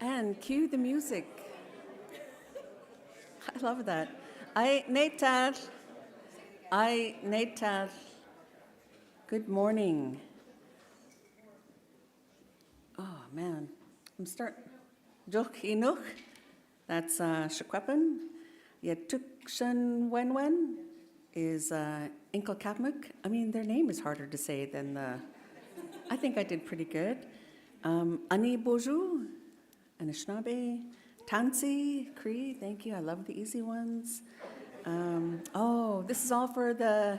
And cue the music. I love that. Natal. Natal. Good morning. Oh man, I'm starting. Joch Inuch. That's Shakwepan. Yetukshan Wenwen is Inkle Katmuk. I mean, their name is harder to say than the. I think I did pretty good. Ani Boju, Anishinaabe, Tansi, Cree, thank you. I love the easy ones. This is all for the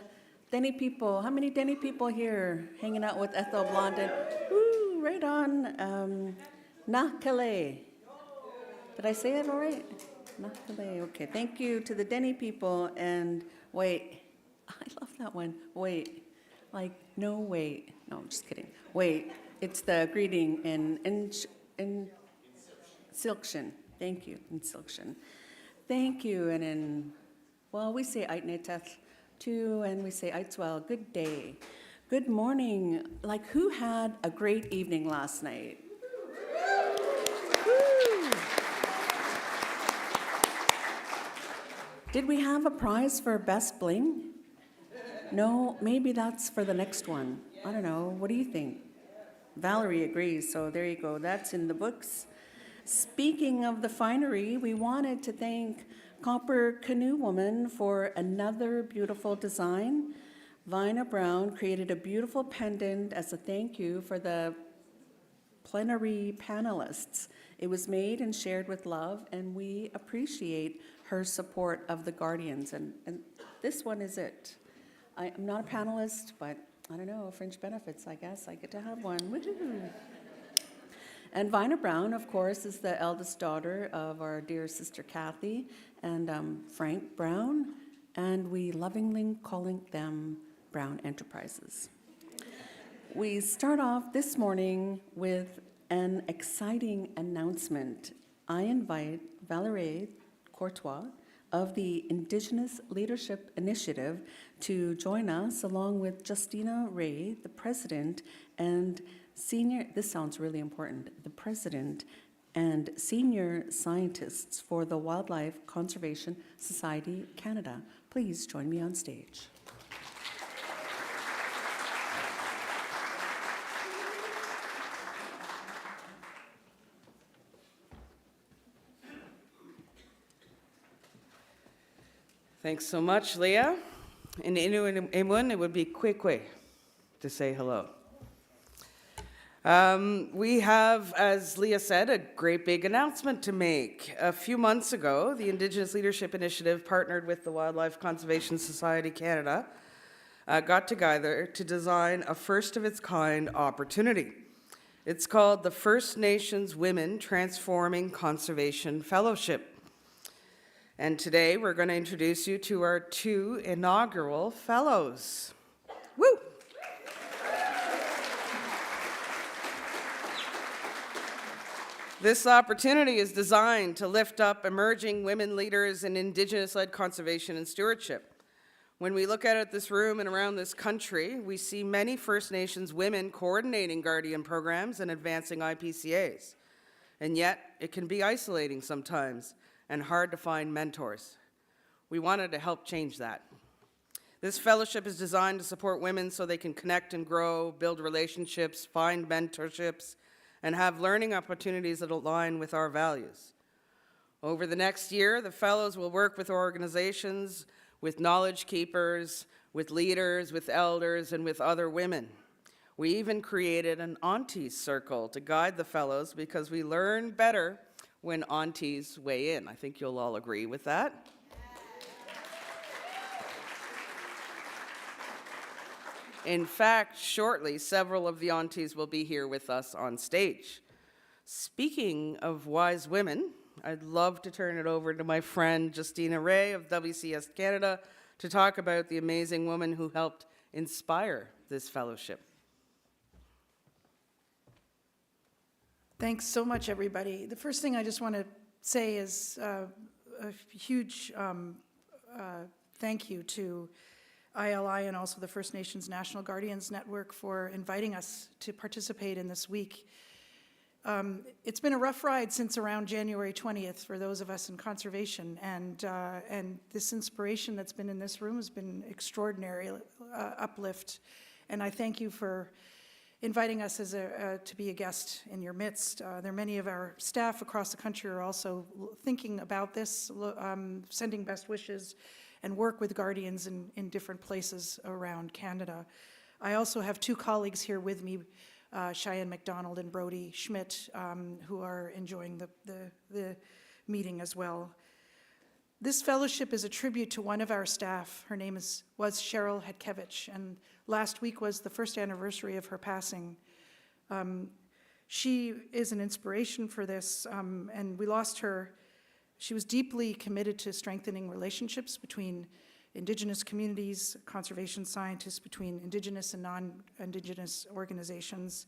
Denny people. How many Denny people here hanging out with Ethel Blondin? Woo, right on. Nakale. Did I say it all right? Nakale. Okay, thank you to the Denny people. And wait, I love that one. Wait, like no wait. No, I'm just kidding. Wait, it's the greeting in Silkshin. Thank you, in Silkshin. Thank you, and we say Aitneteth too, and we say Aitswell, good day. Good morning. Like, who had a great evening last night? Woo. Did we have a prize for best bling? No, maybe that's for the next one. I don't know. What do you think? Valerie agrees, so there you go. That's in the books. Speaking of the finery, we wanted to thank Copper Canoe Woman for another beautiful design. Vina Brown created a beautiful pendant as a thank you for the plenary panelists. It was made and shared with love, and we appreciate her support of the Guardians. And this one is it. I'm not a panelist, but I don't know, fringe benefits, I guess. I get to have one. Woo-hoo. And Vina Brown, of course, is the eldest daughter of our dear sister Kathy and Frank Brown, and we lovingly calling them Brown Enterprises. We start off this morning with an exciting announcement. I invite Valerie Courtois of the Indigenous Leadership Initiative to join us, along with Justina Ray, the president and this sounds really important, the president and senior scientists for the Wildlife Conservation Society Canada. Please join me on stage. Thanks so much, Leah. In Inuit Imun, it would be kwekwe to say hello. We have, as Leah said, a great big announcement to make. A few months ago, the Indigenous Leadership Initiative partnered with the Wildlife Conservation Society Canada, got together to design a first-of-its-kind opportunity. It's called the First Nations Women Transforming Conservation Fellowship. And today, we're going to introduce you to our 2 inaugural fellows. Woo! This opportunity is designed to lift up emerging women leaders in Indigenous-led conservation and stewardship. When we look at this room and around this country, we see many First Nations women coordinating Guardian programs and advancing IPCAs. And yet, it can be isolating sometimes and hard to find mentors. We wanted to help change that. This fellowship is designed to support women so they can connect and grow, build relationships, find mentorships, and have learning opportunities that align with our values. Over the next year, the fellows will work with organizations, with knowledge keepers, with leaders, with elders, and with other women. We even created an aunties circle to guide the fellows because we learn better when aunties weigh in. I think you'll all agree with that. In fact, shortly, several of the aunties will be here with us on stage. Speaking of wise women, I'd love to turn it over to my friend Justina Ray of WCS Canada to talk about the amazing woman who helped inspire this fellowship. Thanks so much, everybody. The first thing I just want to say is a huge thank you to ILI and also the First Nations National Guardians Network for inviting us to participate in this week. It's been a rough ride since around January 20th for those of us in conservation, and this inspiration that's been in this room has been extraordinary uplift, and I thank you for inviting us as to be a guest in your midst. There are many of our staff across the country who are also thinking about this, sending best wishes, and work with Guardians in different places around Canada. I also have two colleagues here with me, Cheyenne McDonald and Brody Schmidt, who are enjoying the meeting as well. This fellowship is a tribute to one of our staff. Her name was Cheryl Hetkevich, and last week was the first anniversary of her passing. She is an inspiration for this, and we lost her. She was deeply committed to strengthening relationships between Indigenous communities, conservation scientists, between Indigenous and non-Indigenous organizations.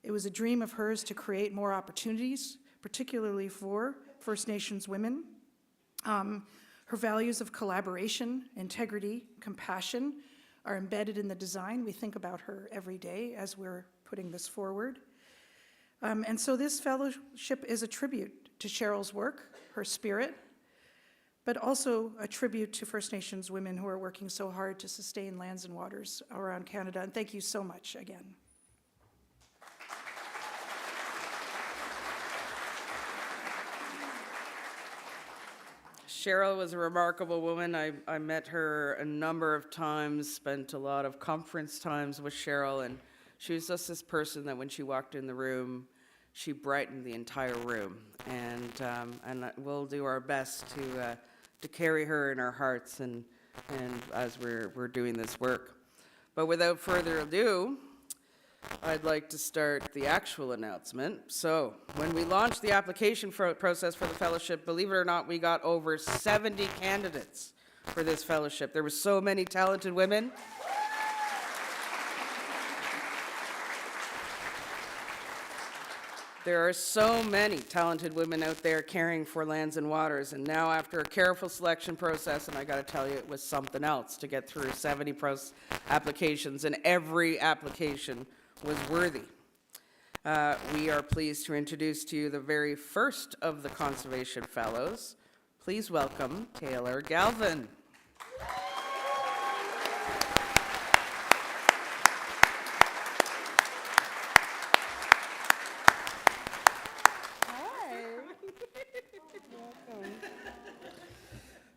It was a dream of hers to create more opportunities, particularly for First Nations women. Her values of collaboration, integrity, compassion are embedded in the design. We think about her every day as we're putting this forward. And so this fellowship is a tribute to Cheryl's work, her spirit, but also a tribute to First Nations women who are working so hard to sustain lands and waters around Canada. And thank you so much again. Cheryl was a remarkable woman. I met her a number of times, spent a lot of conference times with Cheryl, and she was just this person that when she walked in the room, she brightened the entire room. And we'll do our best to carry her in our hearts and as we're doing this work. But without further ado, I'd like to start the actual announcement. So, when we launched the application process for the fellowship, believe it or not, we got over 70 candidates for this fellowship. There were so many talented women. There are so many talented women out there caring for lands and waters, and now after a careful selection process, and I gotta tell you, it was something else to get through 70 applications, and every application was worthy. We are pleased to introduce to you the very first of the Conservation Fellows. Please welcome Taylor Galvin.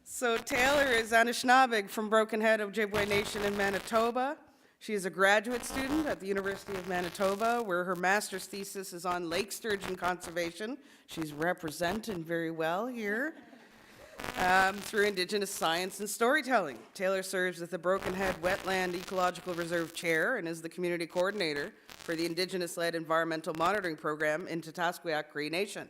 So Taylor is Anishinaabeg from Broken Head Ojibwe Nation in Manitoba. She is a graduate student at the University of Manitoba, where her master's thesis is on lake sturgeon conservation. She's representing very well here through Indigenous science and storytelling. Taylor serves as the Broken Head Wetland Ecological Reserve Chair and is the community coordinator for the Indigenous-led environmental monitoring program in Tatasqueyak Cree Nation.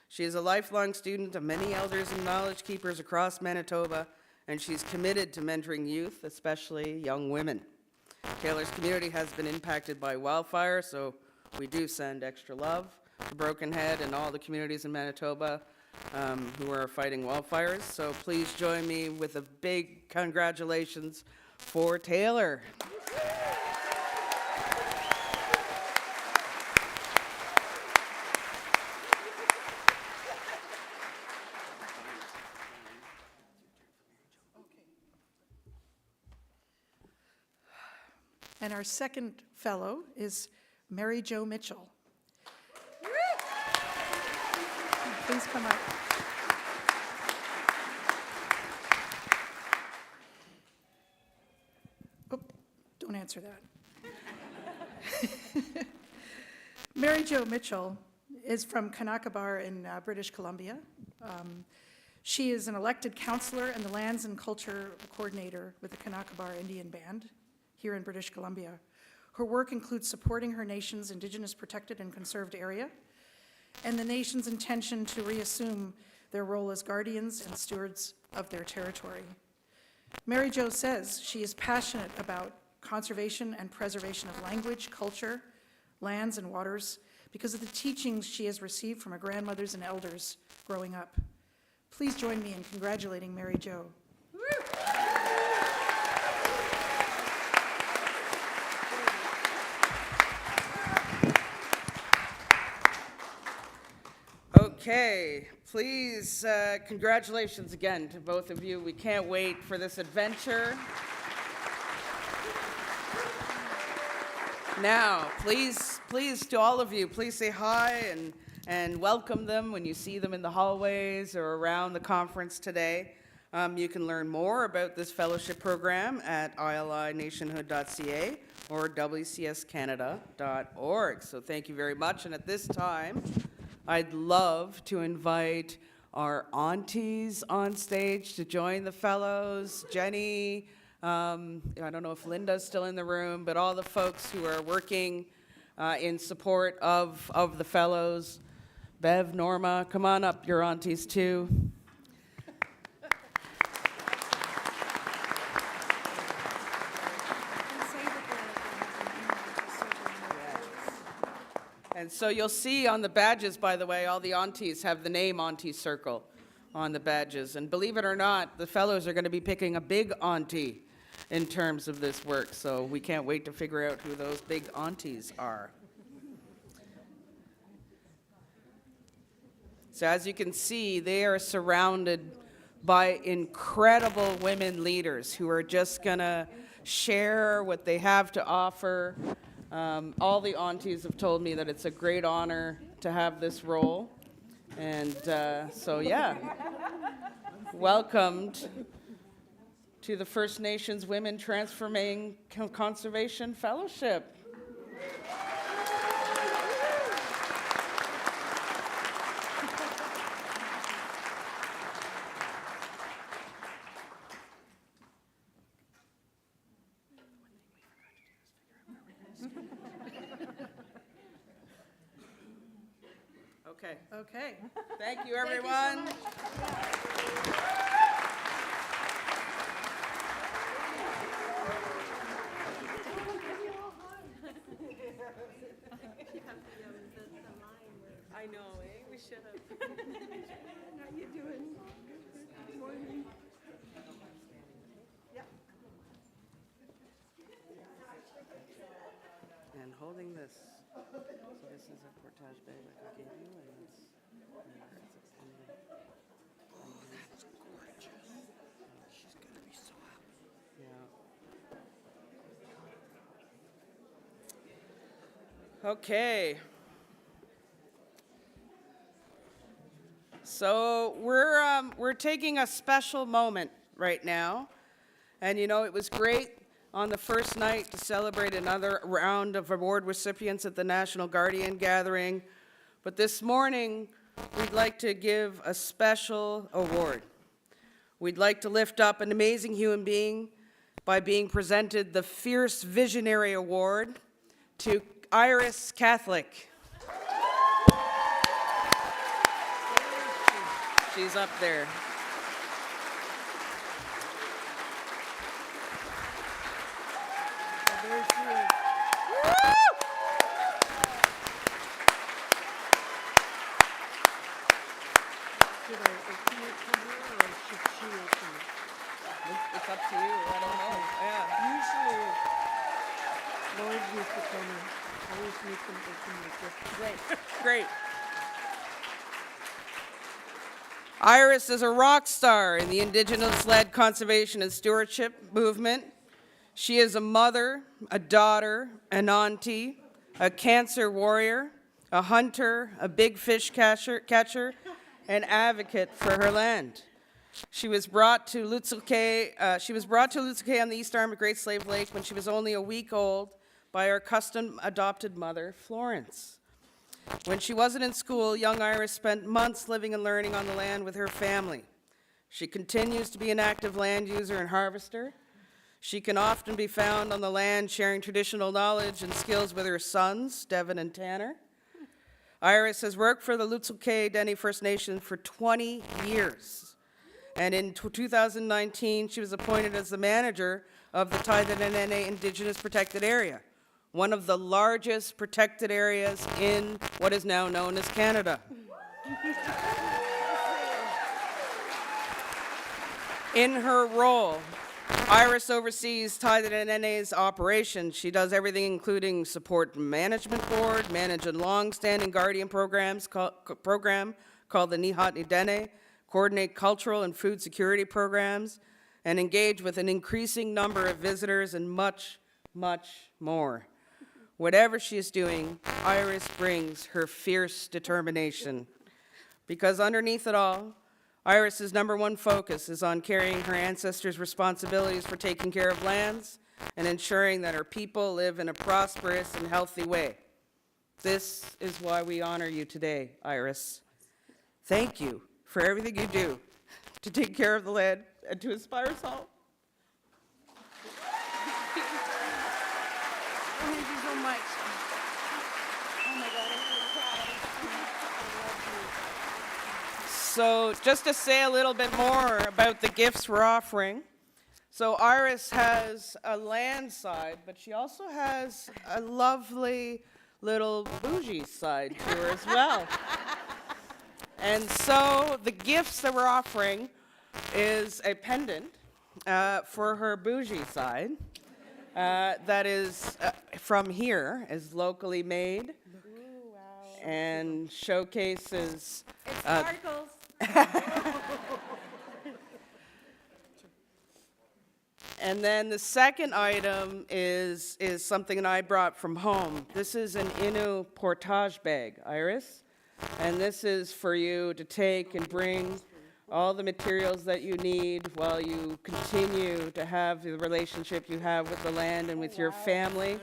She is a lifelong student of many elders and knowledge keepers across Manitoba, and she's committed to mentoring youth, especially young women. Taylor's community has been impacted by wildfire, so we do send extra love to Broken Head and all the communities in Manitoba who are fighting wildfires. So please join me with a big congratulations for Taylor. And our second fellow is Mary Jo Mitchell. Please come up. Oh, don't answer that. Mary Jo Mitchell is from Kanakabar in British Columbia. She is an elected councillor and the Lands and Culture Coordinator with the Kanakabar Indian Band here in British Columbia. Her work includes supporting her nation's Indigenous protected and conserved area and the nation's intention to reassume their role as guardians and stewards of their territory. Mary Jo says she is passionate about conservation and preservation of language, culture, lands, and waters because of the teachings she has received from her grandmothers and elders growing up. Please join me in congratulating Mary Jo. Okay, please, congratulations again to both of you. We can't wait for this adventure. Now, please, to all of you, please say hi and welcome them when you see them in the hallways or around the conference today. You can learn more about this fellowship program at ilinationhood.ca or wcscanada.org. So thank you very much. And at this time, I'd love to invite our aunties on stage to join the fellows. Jenny, I don't know if Linda's still in the room, but all the folks who are working in support of the fellows. Bev, Norma, come on up, your aunties too. And so you'll see on the badges, by the way, all the aunties have the name Auntie Circle on the badges. And believe it or not, the fellows are going to be picking a big auntie in terms of this work. So we can't wait to figure out who those big aunties are. So as you can see, they are surrounded by incredible women leaders who are just going to share what they have to offer. All the aunties have told me that it's a great honor to have this role. And so, yeah, welcomed to the First Nations Women Transforming Conservation Fellowship. Okay. Okay. Thank you, everyone. I know, eh? We should have. How you doing? Good morning. And holding this. So this is a portage bag like I gave you, and it's That's gorgeous. She's gonna be so happy. Yeah. Okay. So we're taking a special moment right now, and you know it was great on the first night to celebrate another round of award recipients at the National Guardian Gathering. But this morning, we'd like to give a special award. We'd like to lift up an amazing human being by being presented the Fierce Visionary Award to Iris Catholic. She's up there. There she is. Should I open it for her or should she open it? It's up to you. I don't know. Yeah. Usually, Lloyd used to tell me, always make them open your gift. Great. Great. Iris is a rock star in the Indigenous-led conservation and stewardship movement. She is a mother, a daughter, an auntie, a cancer warrior, a hunter, a big fish catcher, an advocate for her land. She was brought to Lutzelk'e on the east arm of Great Slave Lake when she was only a week old by her custom-adopted mother, Florence. When she wasn't in school, young Iris spent months living and learning on the land with her family. She continues to be an active land user and harvester. She can often be found on the land sharing traditional knowledge and skills with her sons, Devin and Tanner. Iris has worked for the Lutzelk'e Dene First Nation for 20 years. And in 2019, she was appointed as the manager of the Taitananene Indigenous Protected Area, one of the largest protected areas in what is now known as Canada. In her role, Iris oversees Taidananene's operations. She does everything including support management board, manage a long-standing guardian program called the Nihat Nidene, coordinate cultural and food security programs, and engage with an increasing number of visitors and much, much more. Whatever she is doing, Iris brings her fierce determination. Because underneath it all, Iris's #1 focus is on carrying her ancestors' responsibilities for taking care of lands and ensuring that her people live in a prosperous and healthy way. This is why we honor you today, Iris. Thank you for everything you do to take care of the land and to inspire us all. Thank you so much. Oh my God, I'm gonna cry. I love you. So just to say a little bit more about the gifts we're offering. So Iris has a land side, but she also has a lovely little bougie side to her as well. And so the gifts that we're offering is a pendant for her bougie side that is from here, is locally made and showcases It sparkles. And then the second item is something that I brought from home. This is an Innu portage bag, Iris. And this is for you to take and bring all the materials that you need while you continue to have the relationship you have with the land and with your family.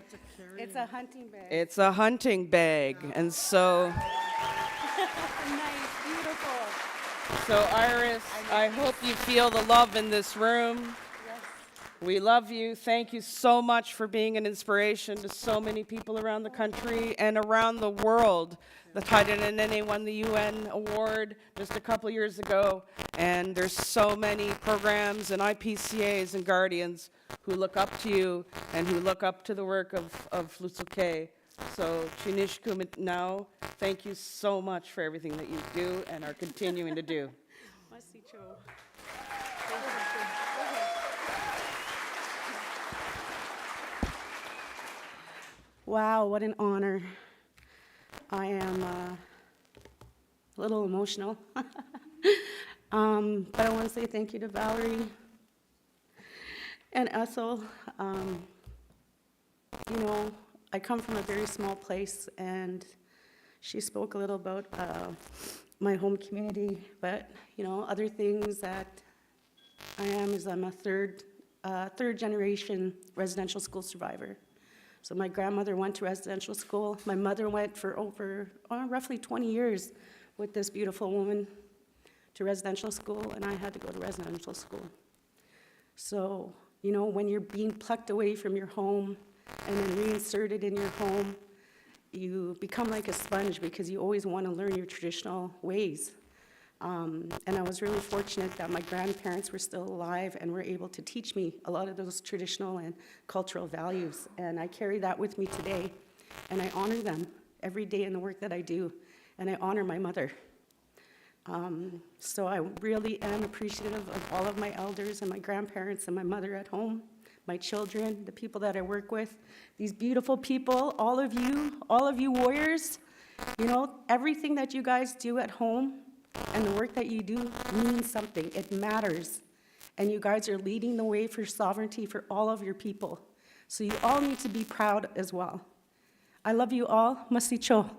It's a hunting bag. It's a hunting bag. And so, Nice, beautiful. so Iris, I hope you feel the love in this room. We love you. Thank you so much for being an inspiration to so many people around the country and around the world. The Haidara won the UN award just a couple years ago, and there's so many programs and IPCAs and guardians who look up to you and who look up to the work of Lusuke. So, Chinishku now, thank you so much for everything that you do and are continuing to do. Masicho. Wow, what an honor. I am a little emotional. But I want to say thank you to Valerie and Ethel. You know, I come from a very small place, and she spoke a little about my home community, but, you know, other things that I am is I'm a third generation residential school survivor. So my grandmother went to residential school. My mother went for over roughly 20 years with this beautiful woman to residential school, and I had to go to residential school. So, you know, when you're being plucked away from your home and then reinserted in your home, you become like a sponge because you always want to learn your traditional ways. And I was really fortunate that my grandparents were still alive and were able to teach me a lot of those traditional and cultural values. And I carry that with me today, and I honor them every day in the work that I do, and I honor my mother. So I really am appreciative of all of my elders and my grandparents and my mother at home, my children, the people that I work with, these beautiful people, all of you warriors. You know, everything that you guys do at home and the work that you do means something. It matters. And you guys are leading the way for sovereignty for all of your people. So you all need to be proud as well. I love you all. Masicho.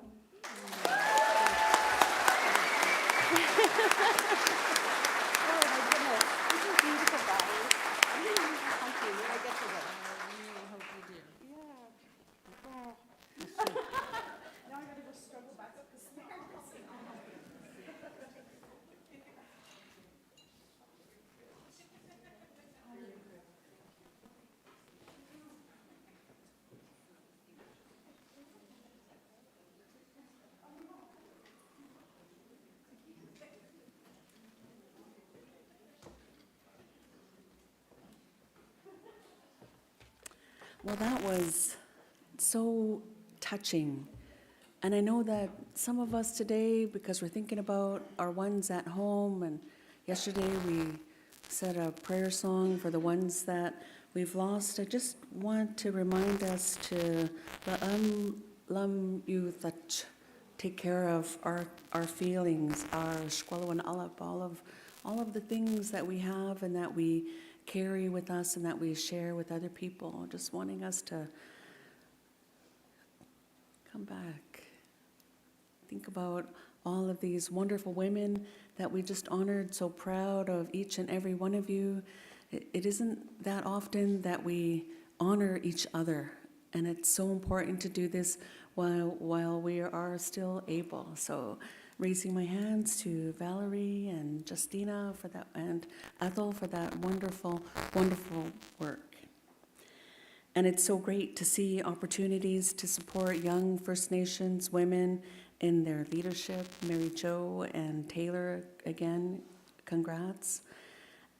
Well, that was so touching. And I know that some of us today, because we're thinking about our ones at home, and yesterday we said a prayer song for the ones that we've lost, I just want to remind us to la'am lam yu thach take care of our feelings, our shkwalo and alap, all of the things that we have and that we carry with us and that we share with other people, just wanting us to come back. Think about all of these wonderful women that we just honored, so proud of each and every one of you. It isn't that often that we honor each other, and it's so important to do this while we are still able. So raising my hands to Valerie and Justina for that, and Athol for that wonderful, wonderful work. And it's so great to see opportunities to support young First Nations women in their leadership. Mary Jo and Taylor, again, congrats.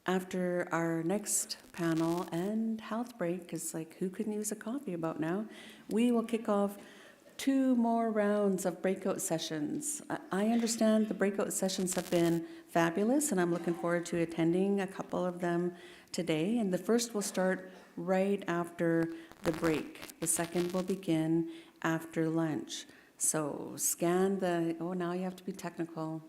After our next panel and health break, because like who couldn't use a coffee about now, we will kick off 2 more rounds of breakout sessions. I understand the breakout sessions have been fabulous, and I'm looking forward to attending a couple of them today. And the first will start right after the break. The second will begin after lunch. So scan the, oh, now you have to be technical.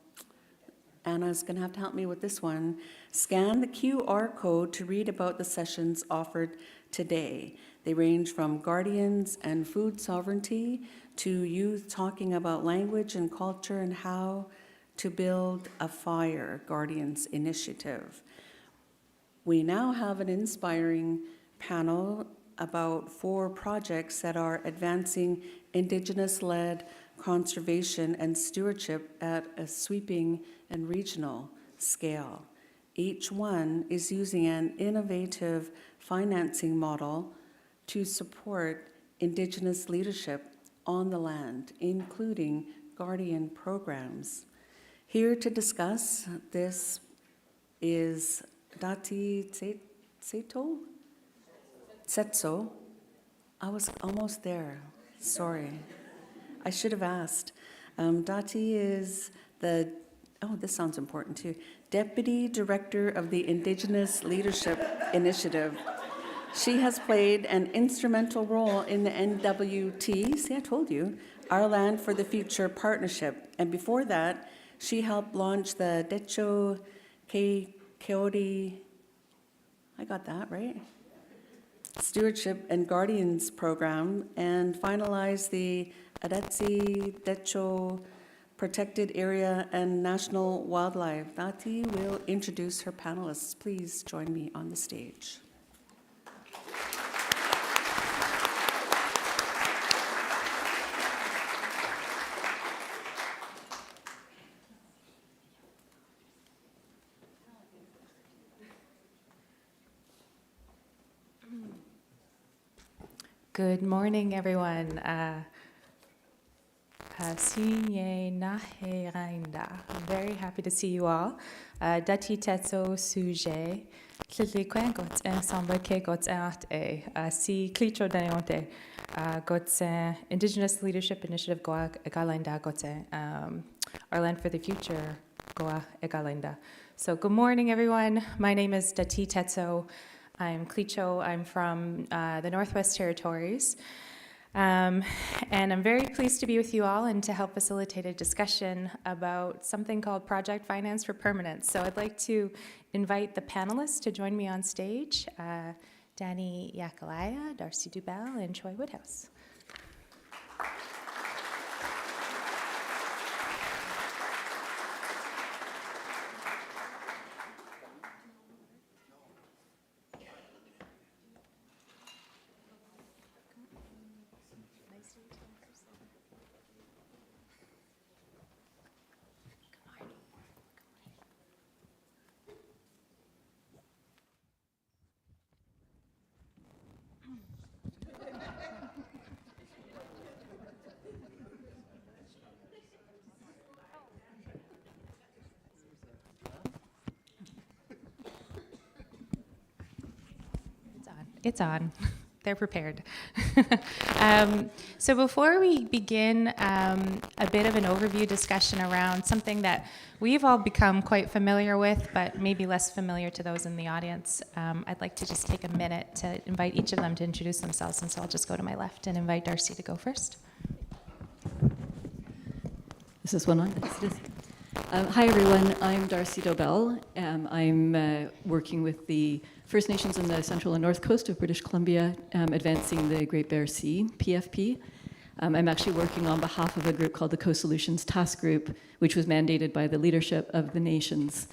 Anna's going to have to help me with this one. Scan the QR code to read about the sessions offered today. They range from guardians and food sovereignty to youth talking about language and culture and how to build a fire guardians initiative. We now have an inspiring panel about 4 projects that are advancing Indigenous-led conservation and stewardship at a sweeping and regional scale. Each one is using an innovative financing model to support Indigenous leadership on the land, including guardian programs. Here to discuss this is Dati Setso. I was almost there, sorry. I should have asked. Dati is the, oh, this sounds important too, Deputy Director of the Indigenous Leadership Initiative. She has played an instrumental role in the NWT, see I told you, Our Land for the Future partnership. And before that, she helped launch the Decho Keodi, I got that right? Stewardship and Guardians program, and finalized the Adatsi Decho Protected Area and National Wildlife. Dati will introduce her panelists. Please join me on the stage. Good morning, everyone. I'm very happy to see you all. Dati Tetso Suje, Tlitlikwen got ensemble ke got arte, si Clicho Daneonte, got Indigenous Leadership Initiative Goa Egalinda got Our Land for the Future Goa Egalinda. So good morning, everyone. My name is Dati Tetso. I'm Clicho. I'm from the Northwest Territories. And I'm very pleased to be with you all and to help facilitate a discussion about something called Project Finance for Permanence. So I'd like to invite the panelists to join me on stage, Danny Yakalaya, Darcy Dubell, and Troy Woodhouse. It's on. They're prepared. So before we begin a bit of an overview discussion around something that we've all become quite familiar with, but maybe less familiar to those in the audience, I'd like to just take a minute to invite each of them to introduce themselves. And so I'll just go to my left and invite Darcy to go first. Is this one on? Yes, it is. Hi, everyone. I'm Darcy Dobell. I'm working with the First Nations on the central and north coast of British Columbia, advancing the Great Bear Sea, PFP. I'm actually working on behalf of a group called the Co-Solutions Task Group, which was mandated by the leadership of the nations.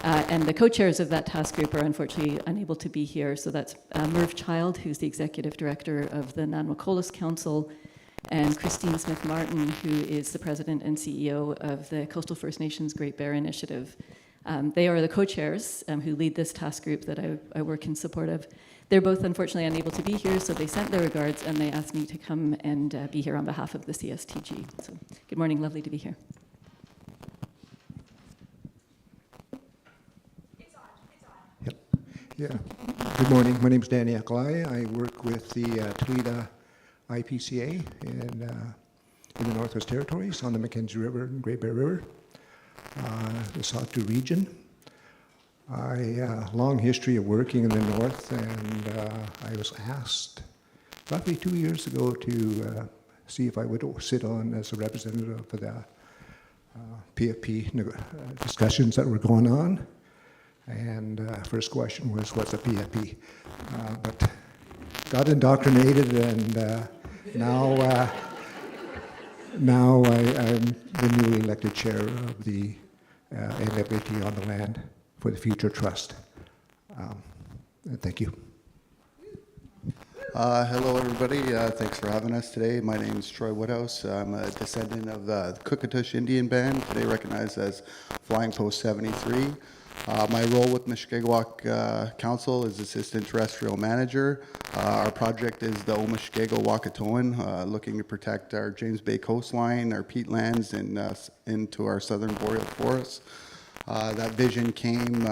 And the co-chairs of that task group are unfortunately unable to be here. So that's Merv Child, who's the executive director of the Nanwakolis Council, and Christine Smith-Martin, who is the president and CEO of the Coastal First Nations Great Bear Initiative. They are the co-chairs who lead this task group that I work in support of. They're both unfortunately unable to be here, so they sent their regards and they asked me to come and be here on behalf of the CSTG. So good morning, lovely to be here. Yep. Yeah. Good morning. My name is Danny Akalai. I work with the Toledo IPCA in the Northwest Territories on the Mackenzie River and Great Bear River, the Sato region. Long history of working in the north, and I was asked roughly 2 years ago to see if I would sit on as a representative for the PFP discussions that were going on. And first question was, what's a PFP? But got indoctrinated, and now I'm the newly elected chair of the NWT on the Land for the Future Trust. And thank you. Hello, everybody. Thanks for having us today. My name is Troy Woodhouse. I'm a descendant of the Cookatush Indian Band, today recognized as Flying Post 73. My role with Mushkegowuk Council is Assistant Terrestrial Manager. Our project is the Omishkego-Wakatoan, looking to protect our James Bay coastline, our peatlands, and into our southern boreal forests. That vision came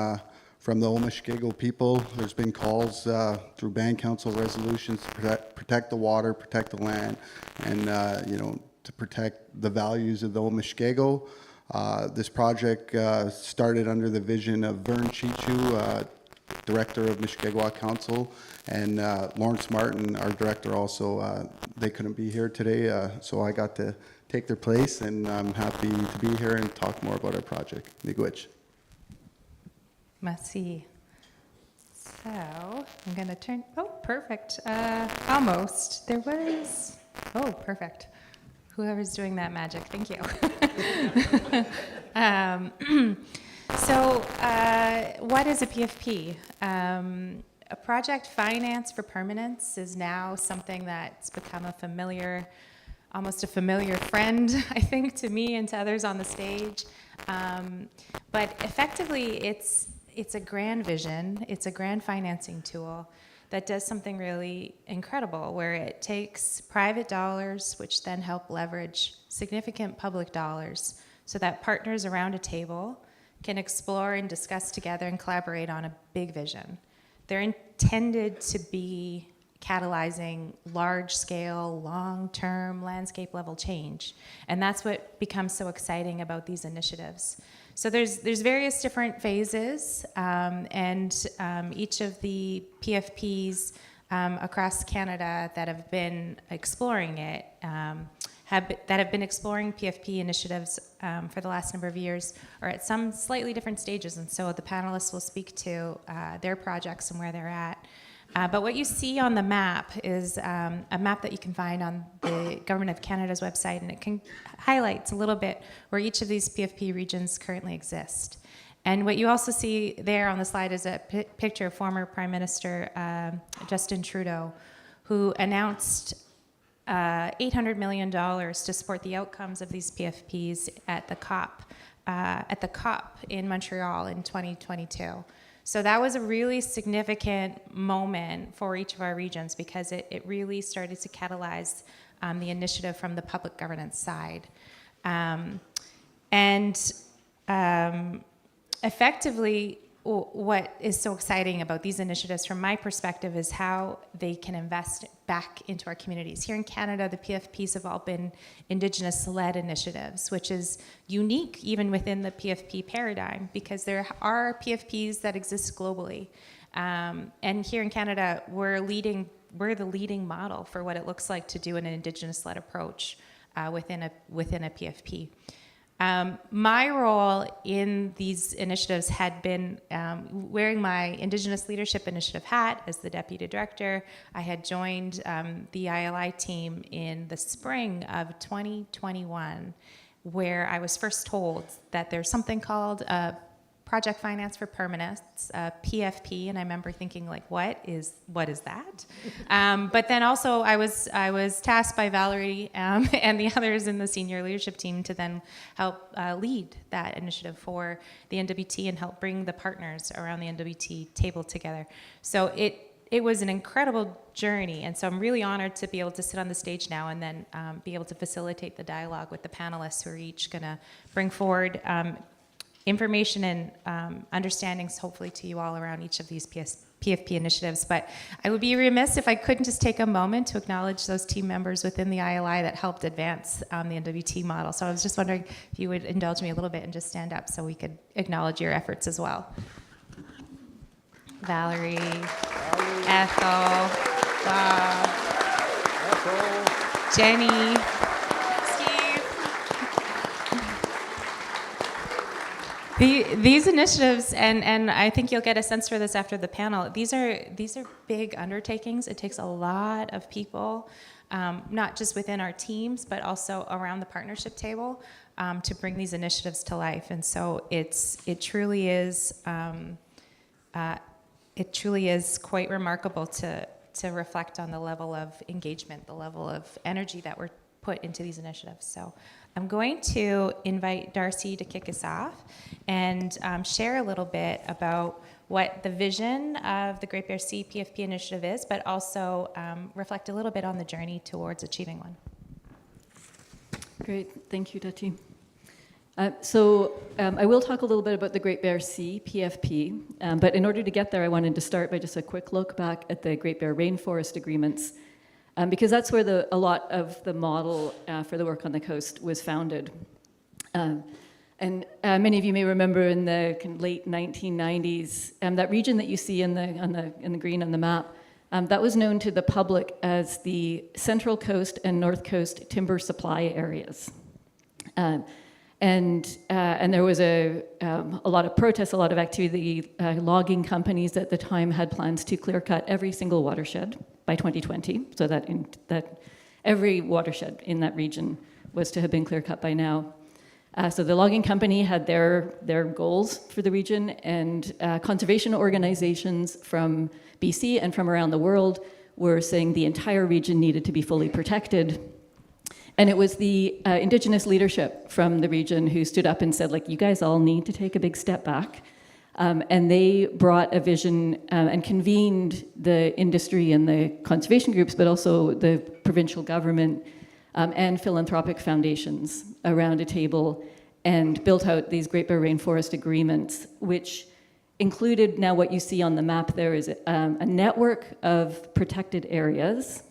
from the Omishkego people. There's been calls through band council resolutions to protect the water, protect the land, and to protect the values of the Omishkego. This project started under the vision of Vern Chichu, director of Mushkegowuk Council, and Lawrence Martin, our director also. They couldn't be here today, so I got to take their place, and I'm happy to be here and talk more about our project. Miigwech. Merci. So I'm going to turn, oh, perfect. Almost. There was, oh, perfect. Whoever's doing that magic, thank you. What is a PFP? A project finance for permanence is now something that's become a familiar, almost a familiar friend, I think, to me and to others on the stage. But effectively, it's a grand vision, it's a grand financing tool that does something really incredible, where it takes private dollars, which then help leverage significant public dollars, so that partners around a table can explore and discuss together and collaborate on a big vision. They're intended to be catalyzing large-scale, long-term, landscape-level change, and that's what becomes so exciting about these initiatives. So there's various different phases, and each of the PFPs across Canada that have been exploring it, that have been exploring PFP initiatives for the last number of years, are at some slightly different stages, and so the panelists will speak to their projects and where they're at. But what you see on the map is a map that you can find on the Government of Canada's website, and it highlights a little bit where each of these PFP regions currently exist. And what you also see there on the slide is a picture of former Prime Minister Justin Trudeau, who announced $800 million to support the outcomes of these PFPs at the COP in Montreal in 2022. So that was a really significant moment for each of our regions, because it really started to catalyze the initiative from the public governance side. Effectively, what is so exciting about these initiatives from my perspective is how they can invest back into our communities. Here in Canada, the PFPs have all been Indigenous-led initiatives, which is unique even within the PFP paradigm, because there are PFPs that exist globally. And here in Canada, we're the leading model for what it looks like to do an Indigenous-led approach within a PFP. My role in these initiatives had been wearing my Indigenous Leadership Initiative hat as the Deputy Director. I had joined the ILI team in the spring of 2021, where I was first told that there's something called Project Finance for Permanence, PFP, and I remember thinking, like, what is that? But then also I was tasked by Valerie and the others in the senior leadership team to then help lead that initiative for the NWT and help bring the partners around the NWT table together. So it was an incredible journey, and so I'm really honored to be able to sit on the stage now and then be able to facilitate the dialogue with the panelists who are each going to bring forward information and understandings, hopefully, to you all around each of these PFP initiatives. But I would be remiss if I couldn't just take a moment to acknowledge those team members within the ILI that helped advance the NWT model. So I was just wondering if you would indulge me a little bit and just stand up so we could acknowledge your efforts as well. Valerie, Ethel, Bob, Jenny, These initiatives, and I think you'll get a sense for this after the panel, these are big undertakings. It takes a lot of people, not just within our teams, but also around the partnership table to bring these initiatives to life. And so it truly is quite remarkable to reflect on the level of engagement, the level of energy that we're put into these initiatives. So I'm going to invite Darcy to kick us off and share a little bit about what the vision of the Great Bear Sea PFP initiative is, but also reflect a little bit on the journey towards achieving one. Great, thank you, Dati. I will talk a little bit about the Great Bear Sea PFP, but in order to get there, I wanted to start by just a quick look back at the Great Bear Rainforest Agreements, because that's where a lot of the model for the work on the coast was founded. Many of you may remember in the late 1990s, that region that you see in the green on the map, that was known to the public as the Central Coast and North Coast Timber Supply Areas. And there was a lot of protests, a lot of activity. Logging companies at the time had plans to clear cut every single watershed by 2020, so that every watershed in that region was to have been clear cut by now. So the logging company had their goals for the region, and conservation organizations from BC and from around the world were saying the entire region needed to be fully protected. And it was the Indigenous leadership from the region who stood up and said, like, you guys all need to take a big step back. And they brought a vision and convened the industry and the conservation groups, but also the provincial government and philanthropic foundations around a table and built out these Great Bear Rainforest Agreements, which included, now what you see on the map there is a network of protected areas,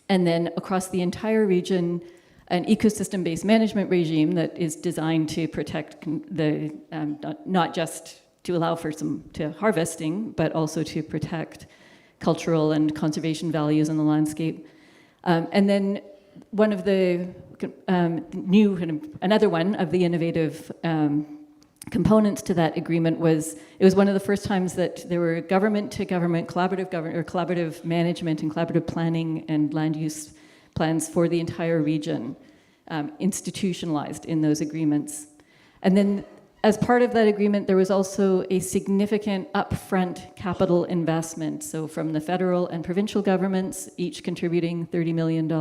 and then across the entire region, an ecosystem-based management regime that is designed to protect the, not just to allow for to harvesting, but also to protect cultural and conservation values in the landscape. And then one of the another one of the innovative components to that agreement was, it was one of the first times that there were government-to-government collaborative management and collaborative planning and land use plans for the entire region, institutionalized in those agreements. And then as part of that agreement, there was also a significant upfront capital investment. So from the federal and provincial governments, each contributing $30 million,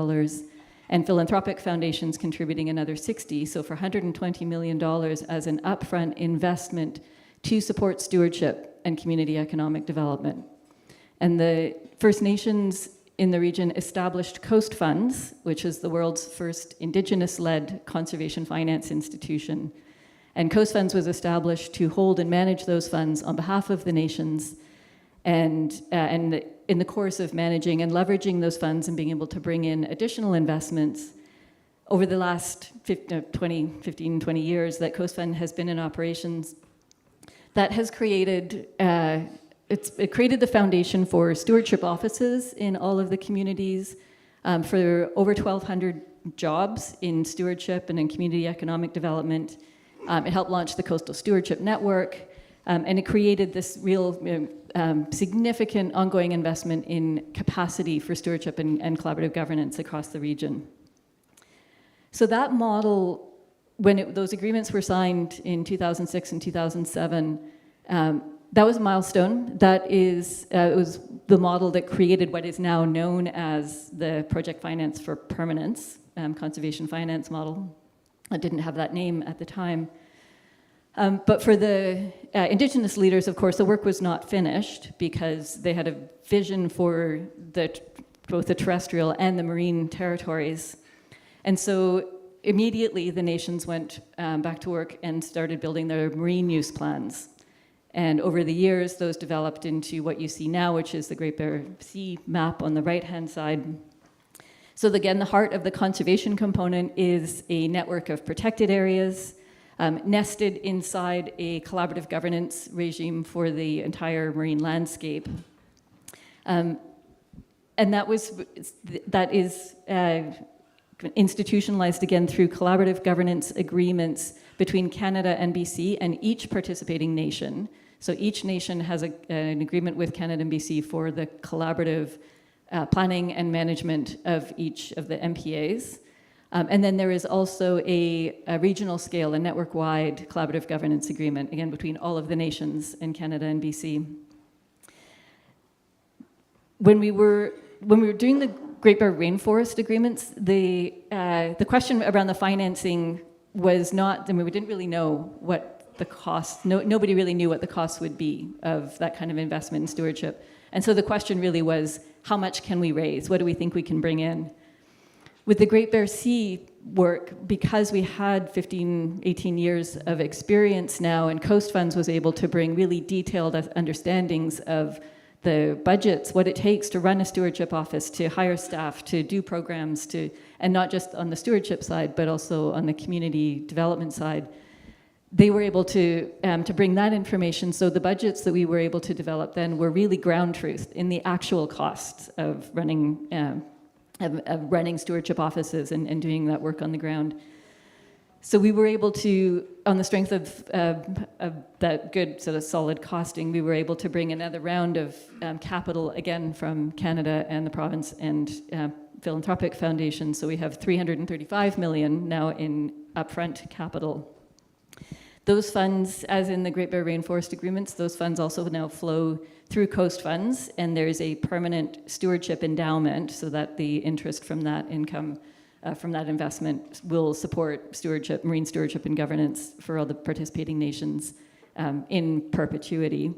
and philanthropic foundations contributing another 60, so for $120 million as an upfront investment to support stewardship and community economic development. And the First Nations in the region established Coast Funds, which is the world's first Indigenous-led conservation finance institution. And Coast Funds was established to hold and manage those funds on behalf of the nations, and in the course of managing and leveraging those funds and being able to bring in additional investments, over the last 15, 20 years that Coast Fund has been in operations, that has created, it created the foundation for stewardship offices in all of the communities, for over 1,200 jobs in stewardship and in community economic development. It helped launch the Coastal Stewardship Network, and it created this real significant ongoing investment in capacity for stewardship and collaborative governance across the region. So that model, when those agreements were signed in 2006 and 2007, that was a milestone. That is, it was the model that created what is now known as the Project Finance for Permanence, conservation finance model. I didn't have that name at the time. But for the Indigenous leaders, of course, the work was not finished because they had a vision for both the terrestrial and the marine territories. And so immediately the nations went back to work and started building their marine use plans. And over the years, those developed into what you see now, which is the Great Bear Sea map on the right-hand side. So again, the heart of the conservation component is a network of protected areas, nested inside a collaborative governance regime for the entire marine landscape. And that is institutionalized again through collaborative governance agreements between Canada and BC and each participating nation. So each nation has an agreement with Canada and BC for the collaborative planning and management of each of the MPAs. And then there is also a regional scale, a network-wide collaborative governance agreement, again, between all of the nations in Canada and BC. When we were doing the Great Bear Rainforest agreements, the question around the financing was not, I mean, we didn't really know what the cost, nobody really knew what the cost would be of that kind of investment in stewardship. And so the question really was, how much can we raise? What do we think we can bring in? With the Great Bear Sea work, because we had 15, 18 years of experience now, and Coast Funds was able to bring really detailed understandings of the budgets, what it takes to run a stewardship office, to hire staff, to do programs, and not just on the stewardship side, but also on the community development side. They were able to bring that information, so the budgets that we were able to develop then were really ground truth in the actual costs of running stewardship offices and doing that work on the ground. So we were able to, on the strength of that good sort of solid costing, we were able to bring another round of capital, again, from Canada and the province and philanthropic foundations. So we have $335 million now in upfront capital. Those funds, as in the Great Bear Rainforest agreements, those funds also now flow through Coast Funds, and there's a permanent stewardship endowment so that the interest from that income, from that investment, will support stewardship, marine stewardship and governance for all the participating nations in perpetuity.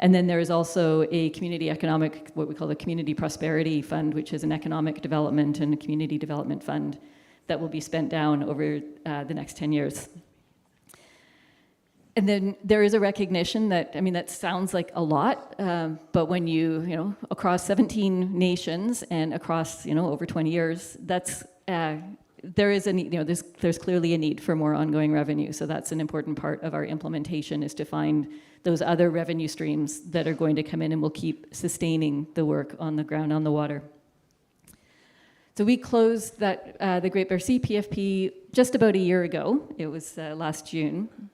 And then there is also a community economic, what we call the Community Prosperity Fund, which is an economic development and a community development fund that will be spent down over the next 10 years. And then there is a recognition that, I mean, that sounds like a lot, but when you across 17 nations and across, over 20 years, that's, there is a need, there's clearly a need for more ongoing revenue. So that's an important part of our implementation, is to find those other revenue streams that are going to come in and will keep sustaining the work on the ground, on the water. So we closed that, the Great Bear Sea PFP just about a year ago. It was last June.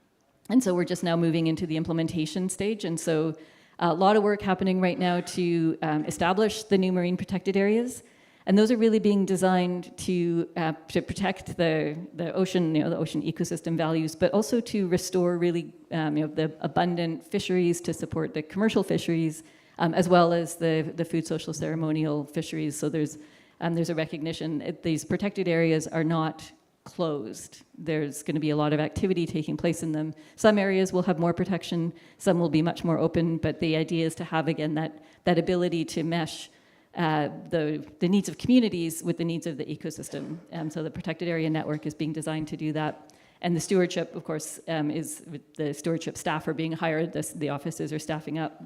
And so we're just now moving into the implementation stage. And so a lot of work happening right now to establish the new marine protected areas. And those are really being designed to protect the ocean, the ocean ecosystem values, but also to restore really the abundant fisheries to support the commercial fisheries, as well as the food, social, ceremonial fisheries. So there's a recognition that these protected areas are not closed. There's going to be a lot of activity taking place in them. Some areas will have more protection, some will be much more open, but the idea is to have, again, that ability to mesh the needs of communities with the needs of the ecosystem. So the protected area network is being designed to do that. And the stewardship, of course, the stewardship staff are being hired, the offices are staffing up.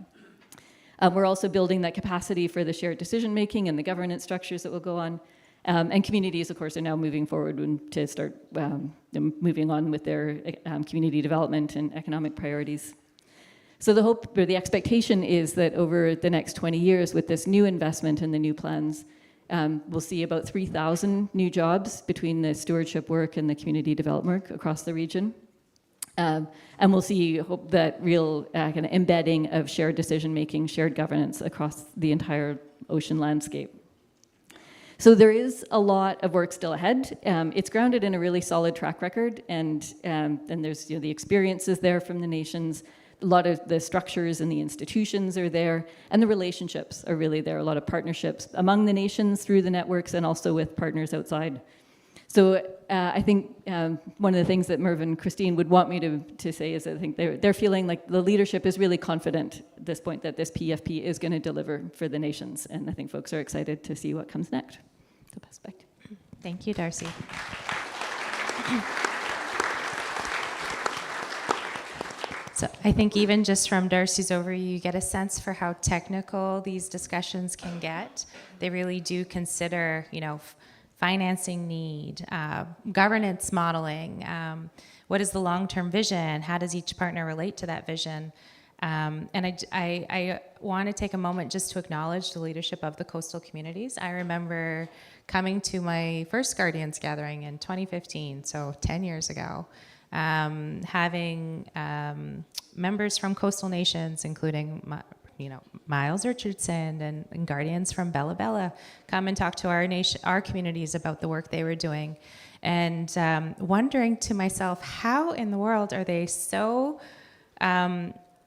We're also building that capacity for the shared decision-making and the governance structures that will go on. And communities, of course, are now moving forward to start moving on with their community development and economic priorities. So the hope, or the expectation, is that over the next 20 years, with this new investment and the new plans, We'll see about 3,000 new jobs between the stewardship work and the community development work across the region. And we'll see hope that real kind of embedding of shared decision-making, shared governance across the entire ocean landscape. So there is a lot of work still ahead. It's grounded in a really solid track record, and there's the experiences there from the nations. A lot of the structures and the institutions are there, and the relationships are really there. A lot of partnerships among the nations through the networks and also with partners outside. So I think one of the things that Merv and Christine would want me to say is I think they're feeling like the leadership is really confident at this point that this PFP is going to deliver for the nations, and I think folks are excited to see what comes next. So pass back. Thank you, Darcy. So I think even just from Darcy's overview, you get a sense for how technical these discussions can get. They really do consider, financing need, governance modeling, what is the long-term vision, how does each partner relate to that vision? And I want to take a moment just to acknowledge the leadership of the coastal communities. I remember coming to my first Guardians gathering in 2015, so 10 years ago, having members from coastal nations, including Miles Richardson and Guardians from Bella Bella, come and talk to our communities about the work they were doing, and wondering to myself, how in the world are they so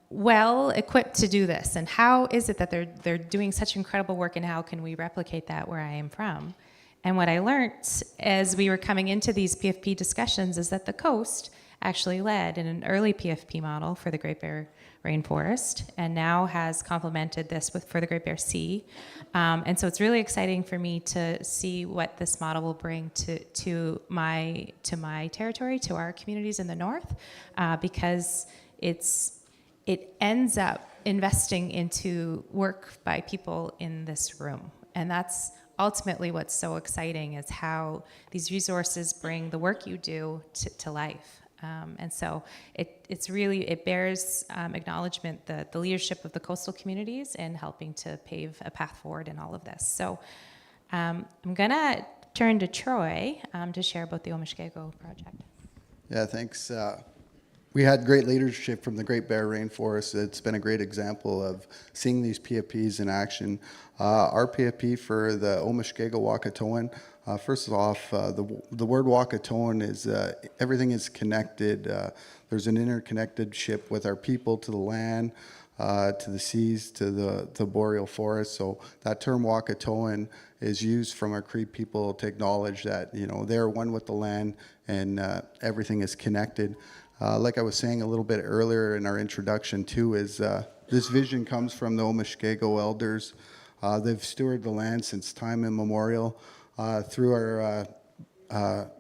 well equipped to do this, and how is it that they're doing such incredible work, and how can we replicate that where I am from? And what I learned as we were coming into these PFP discussions is that the coast actually led in an early PFP model for the Great Bear Rainforest, and now has complemented this for the Great Bear Sea. And so it's really exciting for me to see what this model will bring to my territory, to our communities in the north, because it ends up investing into work by people in this room. And that's ultimately what's so exciting, is how these resources bring the work you do to life. And so it bears acknowledgement, the leadership of the coastal communities in helping to pave a path forward in all of this. So I'm gonna turn to Troy to share about the Omishkego project. Yeah, thanks. We had great leadership from the Great Bear Rainforest. It's been a great example of seeing these PFPs in action. Our PFP for the Omishkego-Wakatoan, first off, the word Wakatoan is everything is connected. There's an interconnected ship with our people to the land, to the seas, to the boreal forest. So that term Wakatoan is used from our Cree people to acknowledge that they're one with the land, and everything is connected. Like I was saying a little bit earlier in our introduction too, is this vision comes from the Omishkego elders. They've stewarded the land since time immemorial. Through our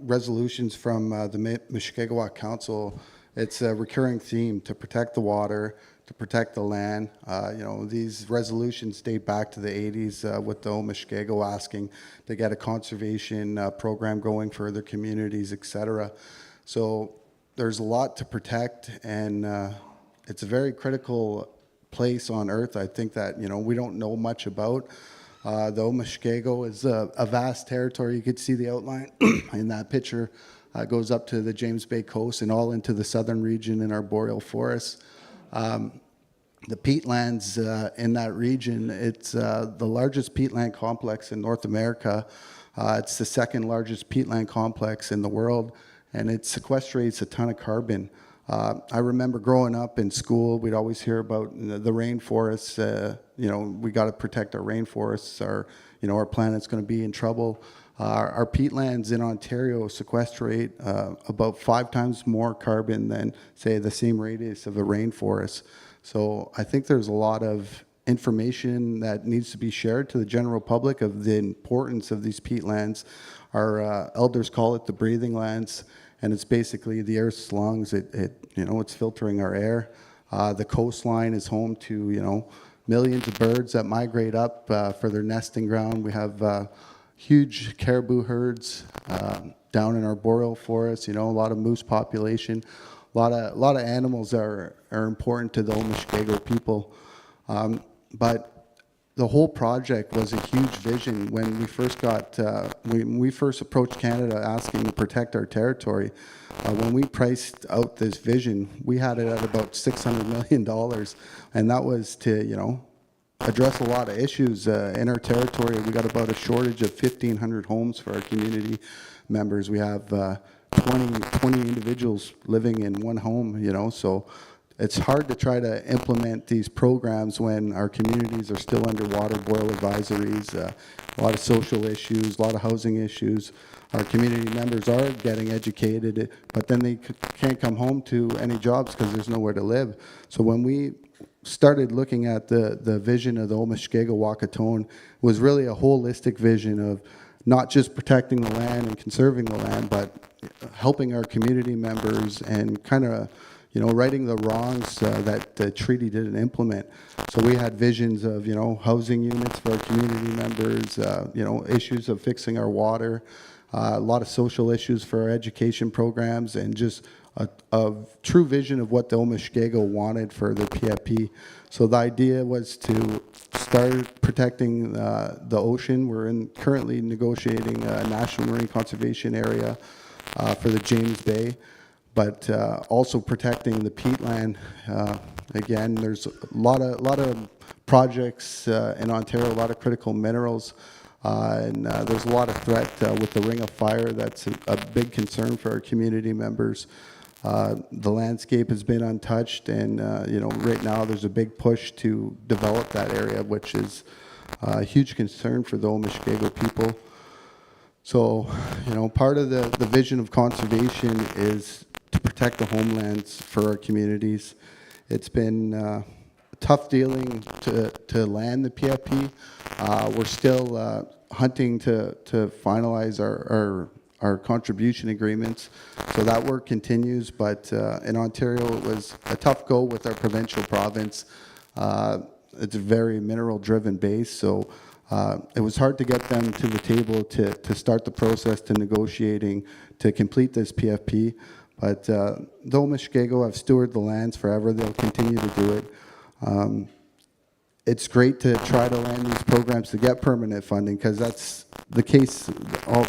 resolutions from the Mushkegowuk Council, it's a recurring theme to protect the water, to protect the land. These resolutions date back to the 80s with the Omishkego asking to get a conservation program going for their communities, etc. So there's a lot to protect, and it's a very critical place on Earth. I think that we don't know much about. The Omishkego is a vast territory. You could see the outline in that picture. It goes up to the James Bay coast and all into the southern region in our boreal forests. The peatlands in that region, it's the largest peatland complex in North America. It's the second largest peatland complex in the world, and it sequestrates a ton of carbon. I remember growing up in school, we'd always hear about the rainforests. We got to protect our rainforests. Our planet's going to be in trouble. Our peatlands in Ontario sequestrate about 5 times more carbon than, say, the same radius of a rainforest. So I think there's a lot of information that needs to be shared to the general public of the importance of these peatlands. Our elders call it the breathing lands, and it's basically the Earth's lungs. It's filtering our air. The coastline is home to millions of birds that migrate up for their nesting ground. We have huge caribou herds down in our boreal forests. A lot of moose population. A lot of animals are important to the Omishkego people. But the whole project was a huge vision. When we first got, when we first approached Canada asking to protect our territory, when we priced out this vision, we had it at about $600 million, and that was to, you know, address a lot of issues in our territory. We got about a shortage of 1,500 homes for our community members. We have 20 individuals living in one home, you know, so it's hard to try to implement these programs when our communities are still under water boil advisories, a lot of social issues, a lot of housing issues. Our community members are getting educated, but then they can't come home to any jobs because there's nowhere to live. So when we started looking at the vision of the Omashkega-Wakatone, was really a holistic vision of not just protecting the land and conserving the land, but helping our community members and kind of, you know, righting the wrongs that the treaty didn't implement. So we had visions of, you know, housing units for our community members, you know, issues of fixing our water, a lot of social issues for our education programs, and just a true vision of what the Omashkega wanted for their PFP. So the idea was to start protecting the ocean. We're currently negotiating a National Marine Conservation Area for the James Bay, but also protecting the peatland. Again, there's a lot of projects in Ontario, a lot of critical minerals, and there's a lot of threat with the Ring of Fire. That's a big concern for our community members. The landscape has been untouched, and you know, right now there's a big push to develop that area, which is a huge concern for the Omashkega people. So, you know, part of the vision of conservation is to protect the homelands for our communities. It's been tough dealing to land the PFP. We're still hunting to finalize our contribution agreements, so that work continues. But in Ontario, it was a tough go with our provincial province. It's a very mineral-driven base, so it was hard to get them to the table to start the process to negotiating to complete this PFP. But the Omashkega have stewarded the lands forever. They'll continue to do it. It's great to try to land these programs to get permanent funding, because that's the case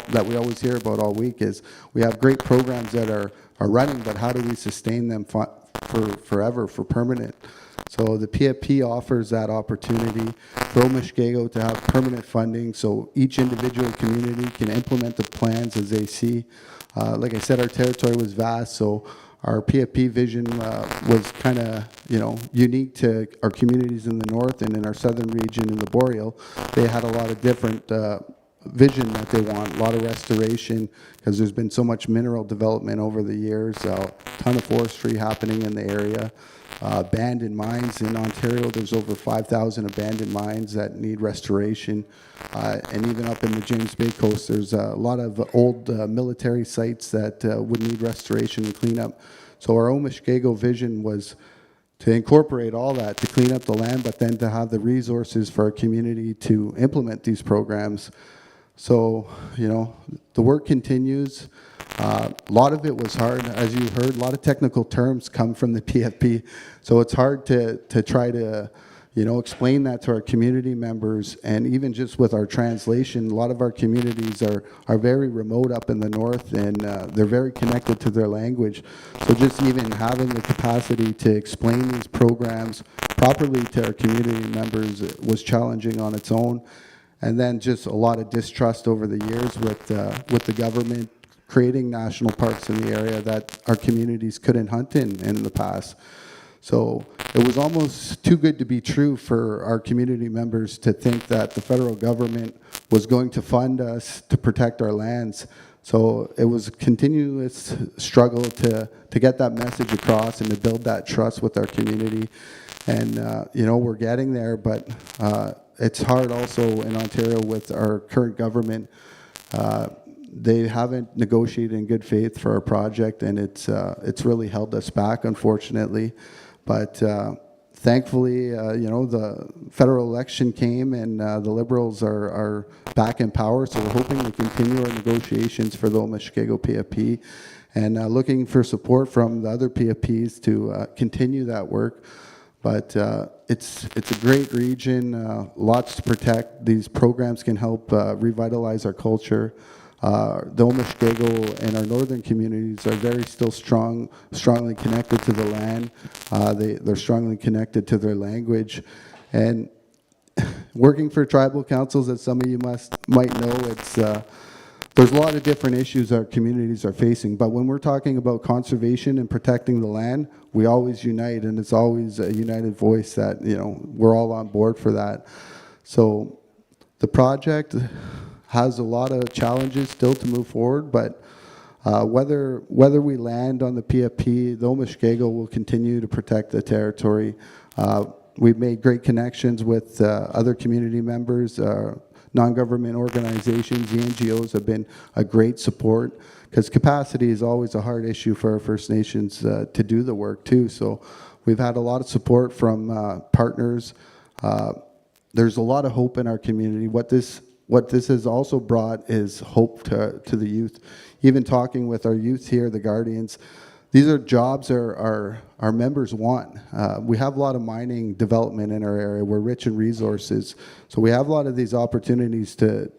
that we always hear about all week. Is we have great programs that are running, but how do we sustain them for forever, for permanent? So the PFP offers that opportunity for Omashkega to have permanent funding, so each individual community can implement the plans as they see. Like I said, our territory was vast, so our PFP vision was kind of, you know, unique to our communities in the north, and in our southern region in the Boreal. They had a lot of different vision that they want, a lot of restoration, because there's been so much mineral development over the years, a ton of forestry happening in the area. Abandoned mines in Ontario, there's over 5,000 abandoned mines that need restoration. And even up in the James Bay coast, there's a lot of old military sites that would need restoration and cleanup. So our Omashkega vision was to incorporate all that, to clean up the land, but then to have the resources for our community to implement these programs. So, you know, the work continues. A lot of it was hard, as you heard. A lot of technical terms come from the PFP, so it's hard to try to, you know, explain that to our community members. And even just with our translation, a lot of our communities are very remote up in the north, and they're very connected to their language. So just even having the capacity to explain these programs properly to our community members was challenging on its own. And then just a lot of distrust over the years with the government creating national parks in the area that our communities couldn't hunt in the past. So it was almost too good to be true for our community members to think that the federal government was going to fund us to protect our lands. So it was a continuous struggle to get that message across and to build that trust with our community. And, you know, we're getting there, but it's hard also in Ontario with our current government. They haven't negotiated in good faith for our project, and it's really held us back, unfortunately. But thankfully, you know, the federal election came, and the Liberals are back in power, so we're hoping to continue our negotiations for the Omashkega PFP, and looking for support from the other PFPs to continue that work. But it's a great region, lots to protect. These programs can help revitalize our culture. The Omishkego and our northern communities are very still strongly connected to the land. They're strongly connected to their language. And working for tribal councils, as some of you might know, it's there's a lot of different issues our communities are facing, but when we're talking about conservation and protecting the land, we always unite, and it's always a united voice that, you know, we're all on board for that. So the project has a lot of challenges still to move forward, but whether we land on the PFP, the Omishkego will continue to protect the territory. We've made great connections with other community members, non-government organizations. The NGOs have been a great support, because capacity is always a hard issue for our First Nations to do the work too. So we've had a lot of support from partners. There's a lot of hope in our community. What this has also brought is hope to the youth. Even talking with our youth here, the Guardians, these are jobs our members want. We have a lot of mining development in our area. We're rich in resources. So we have a lot of these opportunities to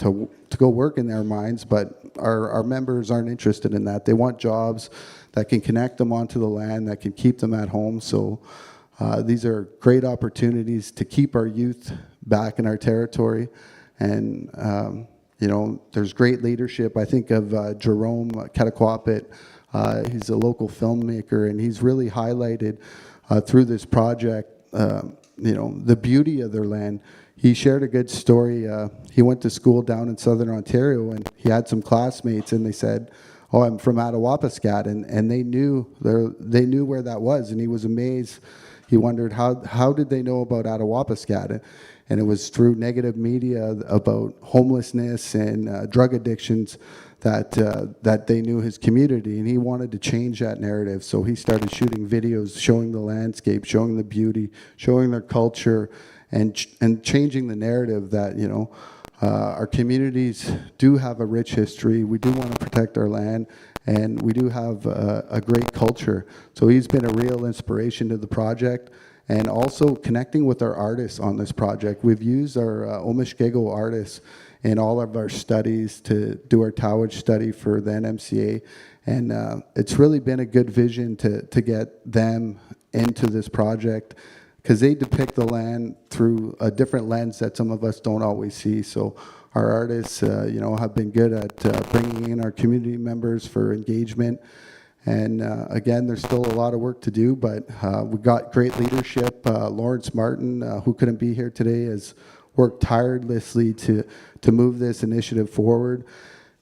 go work in their mines, but our members aren't interested in that. They want jobs that can connect them onto the land, that can keep them at home. So these are great opportunities to keep our youth back in our territory. And, you know, there's great leadership. I think of Jerome Kataquapit. He's a local filmmaker, and he's really highlighted through this project, you know, the beauty of their land. He shared a good story. He went to school down in Southern Ontario, and he had some classmates, and they said, "Oh, I'm from Attawapiskat," and they knew where that was, and he was amazed. He wondered how did they know about Attawapiskat, and it was through negative media about homelessness and drug addictions that they knew his community, and he wanted to change that narrative. So he started shooting videos showing the landscape, showing the beauty, showing their culture, and changing the narrative that, you know, our communities do have a rich history. We do want to protect our land, and we do have a great culture. So he's been a real inspiration to the project, and also connecting with our artists on this project. We've used our Omishkego artists in all of our studies to do our Towage study for the NMCA, and it's really been a good vision to get them into this project, because they depict the land through a different lens that some of us don't always see. So our artists, you know, have been good at bringing in our community members for engagement. And again, there's still a lot of work to do, but we got great leadership. Lawrence Martin, who couldn't be here today, has worked tirelessly to move this initiative forward.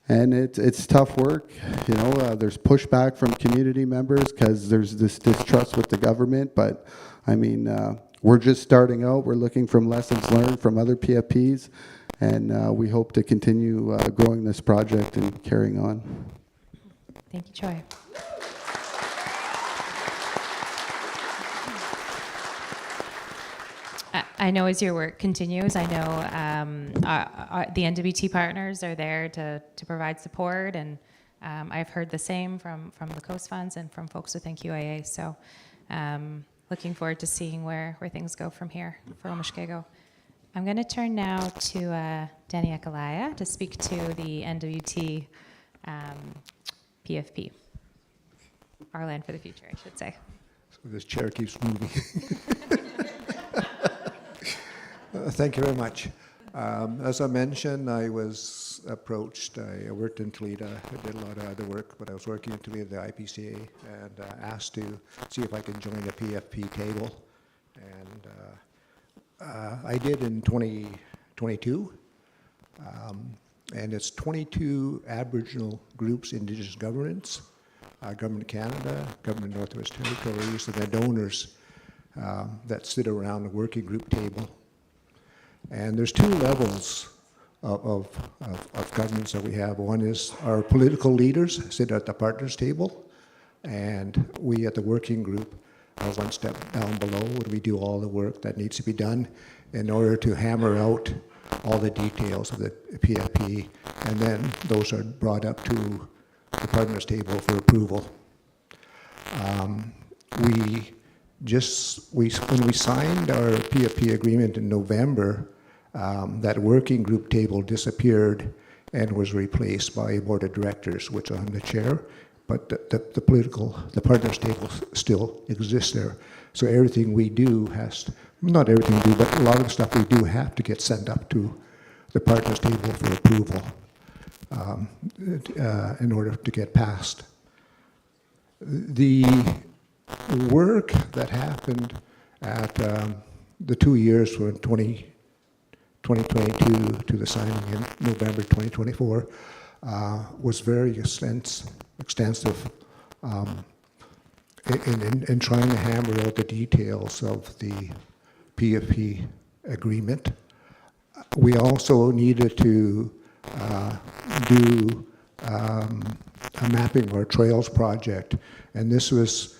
And it's tough work. You know, there's pushback from community members because there's this distrust with the government. But I mean, we're just starting out. We're looking from lessons learned from other PFPs, and we hope to continue growing this project and carrying on. Thank you, Troy. I know as your work continues, I know the NWT partners are there to provide support, and I've heard the same from the Coast Funds and from folks within QIA. So looking forward to seeing where things go from here for Omishkego. I'm going to turn now to Danny Akalaya to speak to the NWT PFP, Our Land for the Future, I should say. So this chair keeps moving. Thank you very much. As I mentioned, I was approached. I worked in Toledo. I did a lot of other work, but I was working in Toledo, the IPCA, and asked to see if I could join the PFP table. And I did in 2022. And it's 22 Aboriginal groups, Indigenous governments, Government of Canada, Government of Northwest Territories, and the donors that sit around the working group table. And there's two levels of governments that we have. One is our political leaders sit at the partners table, and we at the working group are one step down below, and we do all the work that needs to be done in order to hammer out all the details of the PFP, and then those are brought up to the partners table for approval. We when we signed our PFP agreement in November, that working group table disappeared and was replaced by a board of directors, which I'm the chair, but the partners table still exists there. So everything we do not everything we do, but a lot of the stuff we do have to get sent up to the partners table for approval in order to get passed. The work that happened at the 2 years from 2022 to the signing in November 2024 was very extensive in trying to hammer out the details of the PFP agreement. We also needed to do a mapping of our trails project, and this was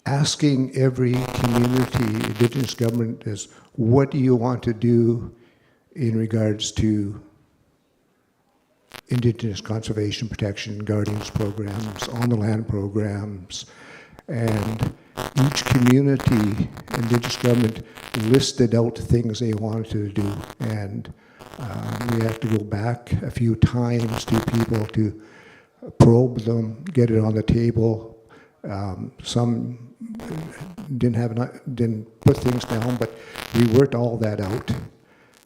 asking every community, Indigenous government, is what do you want to do in regards to Indigenous conservation protection, guardians programs, on the land programs, and each community, Indigenous government, listed out things they wanted to do, and we had to go back a few times to people to probe them, get it on the table. Some didn't put things down, but we worked all that out.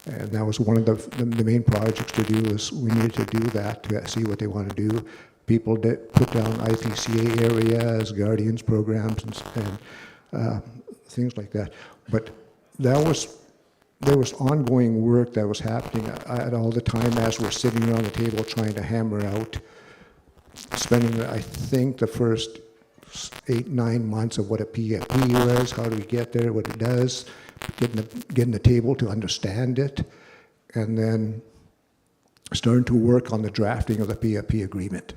And that was one of the main projects to do, is we needed to do that to see what they want to do. People that put down IPCA areas, guardians programs, and things like that. But there was ongoing work that was happening at all the time as we're sitting around the table trying to hammer out, spending, I think, the first 8-9 months of what a PFP was, how do we get there, what it does, getting the table to understand it, and then starting to work on the drafting of the PFP agreement,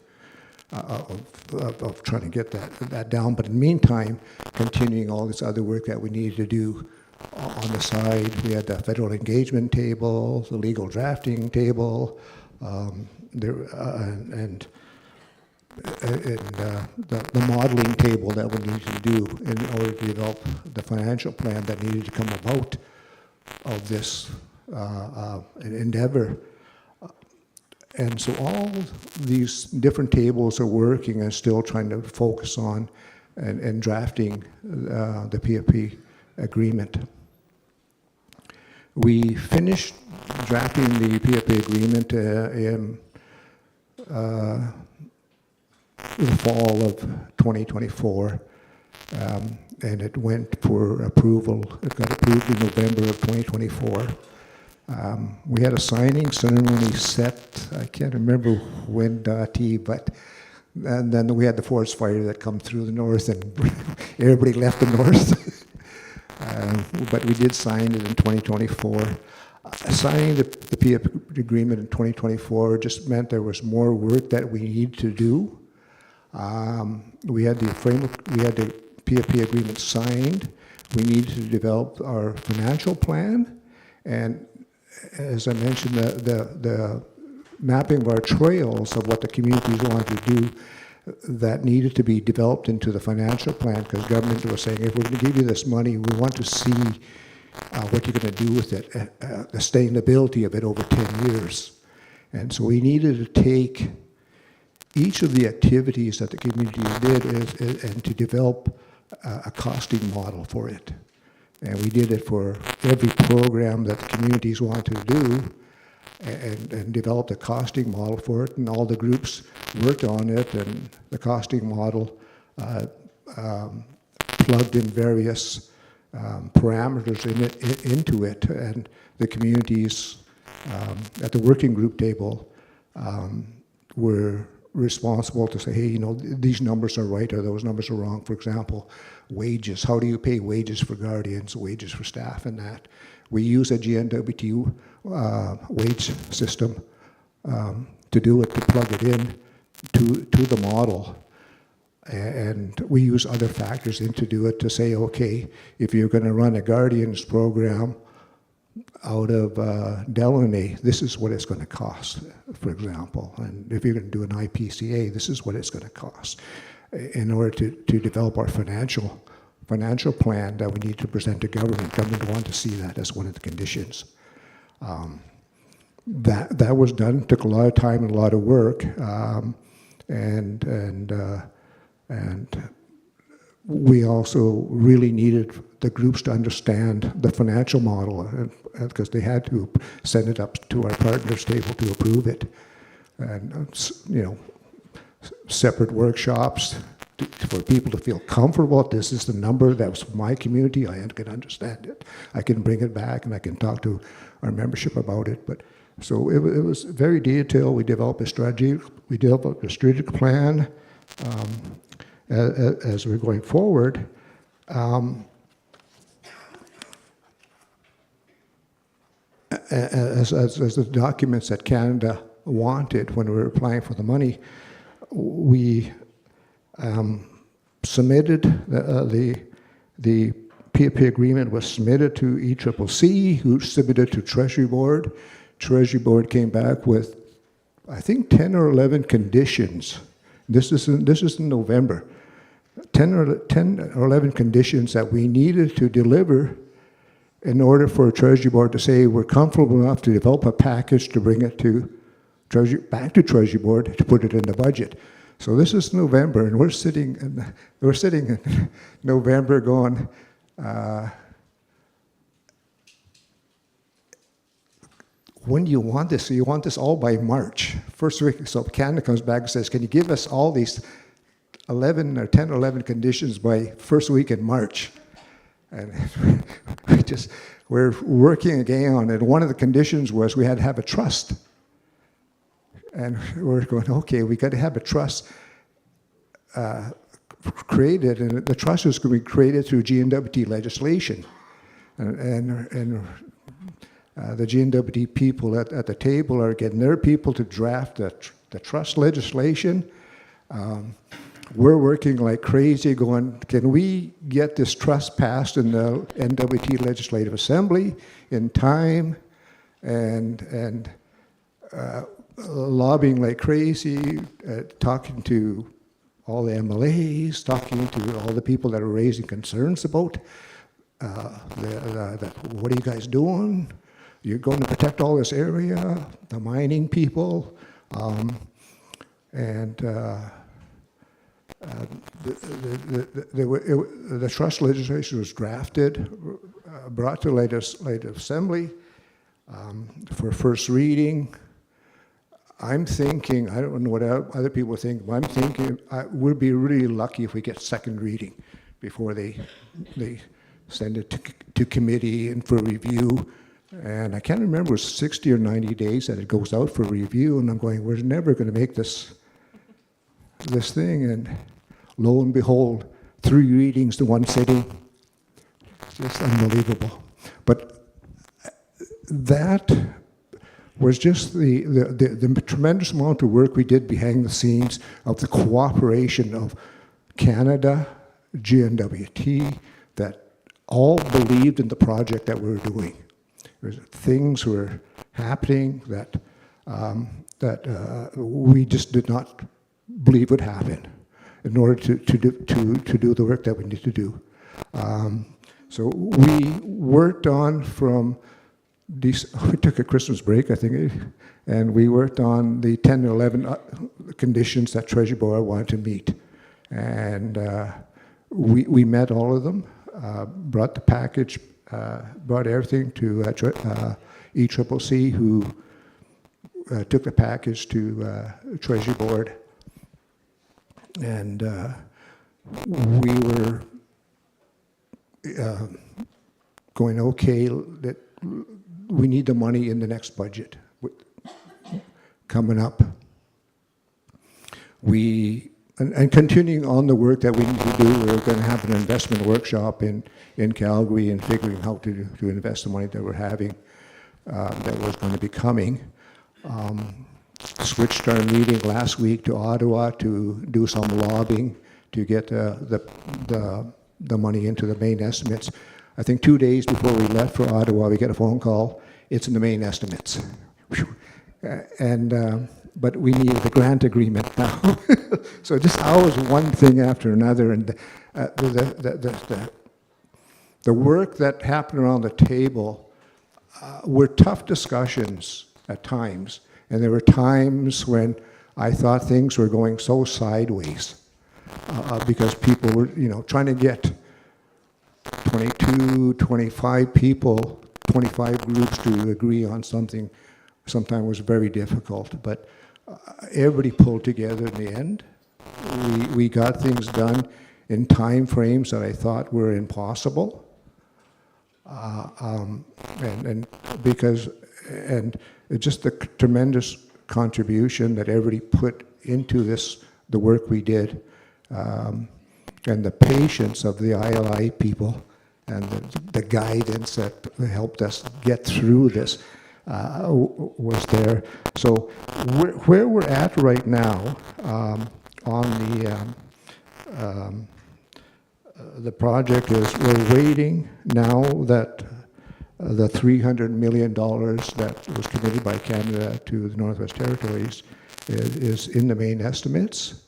of trying to get that down. But in the meantime, continuing all this other work that we needed to do on the side. We had the federal engagement table, the legal drafting table, and the modeling table that we needed to do in order to develop the financial plan that needed to come about of this endeavor. And so all these different tables are working and still trying to focus on and drafting the PFP agreement. We finished drafting the PFP agreement in the fall of 2024, and it went for approval. It got approved in November of 2024. We had a signing ceremony set, I can't remember when, and then we had the forest fire that come through the north, and everybody left the north. But we did sign it in 2024. Signing the PFP agreement in 2024 just meant there was more work that we needed to do. We had the PFP agreement signed. We needed to develop our financial plan, and as I mentioned, the mapping of our trails of what the communities wanted to do, that needed to be developed into the financial plan, because government was saying, if we're going to give you this money, we want to see what you're going to do with it, the sustainability of it over 10 years. And so we needed to take each of the activities that the communities did and to develop a costing model for it. And we did it for every program that the communities wanted to do, and developed a costing model for it, and all the groups worked on it, and the costing model plugged in various parameters into it, and the communities at the working group table were responsible to say, hey, you know, these numbers are right or those numbers are wrong. For example, wages. How do you pay wages for guardians, wages for staff, and that? We use a GNWT wage system to do it, to plug it in to the model. And we use other factors in to do it, to say, okay, if you're going to run a guardians program out of Delaney, this is what it's going to cost, for example. And if you're going to do an IPCA, this is what it's going to cost, in order to develop our financial financial plan that we need to present to government. Government want to see that as one of the conditions. That was done, took a lot of time and a lot of work, and we also really needed the groups to understand the financial model, because they had to send it up to our partners table to approve it, and separate workshops for people to feel comfortable. This is the number that was my community. I can understand it. I can bring it back, and I can talk to our membership about it. But so it was very detailed. We developed a strategy. We developed a strategic plan as we're going forward. As the documents that Canada wanted when we were applying for the money, we submitted the PAP agreement was submitted to ECCC, who submitted to Treasury Board. Treasury Board came back with, I think, 10 or 11 conditions. This is in November. 10 or 11 conditions that we needed to deliver in order for Treasury Board to say we're comfortable enough to develop a package to bring it to back to Treasury Board to put it in the budget. So this is November, and we're sitting in November going, when do you want this? So you want this all by March, first week. So Canada comes back and says, can you give us all these 10 or 11 conditions by first week in March? And we're working again on it. One of the conditions was we had to have a trust. And we're going, okay, we got to have a trust created, and the trust is going to be created through GNWT legislation. And the GNWT people at the table are getting their people to draft the trust legislation. We're working like crazy going, can we get this trust passed in the NWT Legislative Assembly in time? And lobbying like crazy, talking to all the MLAs, talking to all the people that are raising concerns about what are you guys doing? You're going to protect all this area, the mining people, the trust legislation was drafted, brought to Legislative Assembly for first reading. I'm thinking, I don't know what other people think, but I'm thinking we'll be really lucky if we get second reading before they send it to committee and for review. And I can't remember, it was 60 or 90 days that it goes out for review, and I'm going, we're never going to make this thing. And lo and behold, 3 readings to 1 sitting. Just unbelievable. But that was just the tremendous amount of work we did behind the scenes of the cooperation of Canada, GNWT, that all believed in the project that we were doing. Things were happening that we just did not believe would happen in order to do the work that we need to do. So we worked on we took a Christmas break, I think, and we worked on the 10 or 11 conditions that Treasury Board wanted to meet. And we met all of them, brought the package, brought everything to ECCC, who took the package to Treasury Board. And we were going, okay, that we need the money in the next budget coming up. And continuing on the work that we need to do, we're going to have an investment workshop in Calgary and figuring how to invest the money that we're having, that was going to be coming. Switched our meeting last week to Ottawa to do some lobbying to get the money into the main estimates. I think 2 days before we left for Ottawa, we get a phone call. It's in the main estimates. But we needed the grant agreement now. So just always one thing after another. And the the work that happened around the table were tough discussions at times. And there were times when I thought things were going so sideways because people were, trying to get 22, 25 people, 25 groups to agree on something sometimes was very difficult. But everybody pulled together in the end. We got things done in time frames that I thought were impossible. And just the tremendous contribution that everybody put into the work we did, and the patience of the ILI people, and the guidance that helped us get through this was there. So where we're at right now on the project is we're waiting now that the $300 million that was committed by Canada to the Northwest Territories is in the main estimates.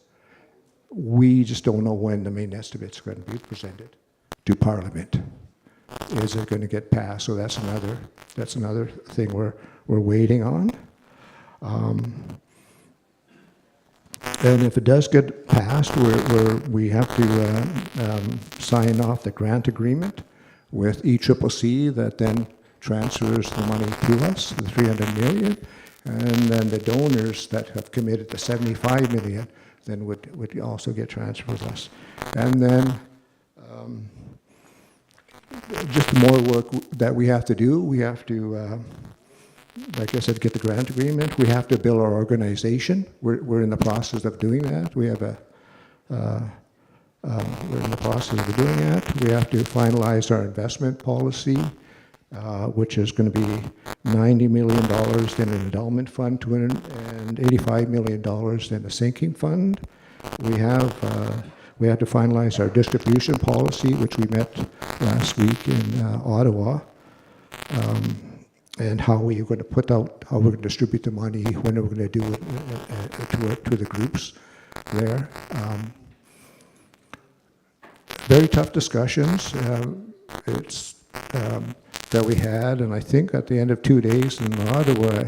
We just don't know when the main estimates are going to be presented to Parliament. Is it going to get passed? So that's another thing we're waiting on. And if it does get passed, we have to sign off the grant agreement with ECCC that then transfers the money to us, the $300 million, and then the donors that have committed the $75 million then would also get transferred to us. And then just more work that we have to do. We have to, like I said, get the grant agreement. We have to build our organization. We're in the process of doing that. We're in the process of doing that. We have to finalize our investment policy, which is going to be $90 million in an endowment fund, $285 million in a sinking fund. We have to finalize our distribution policy, which we met last week in Ottawa, and how we are going to put out, how we're going to distribute the money, when we're going to do it to the groups there. Very tough discussions that we had, and I think at the end of 2 days in Ottawa,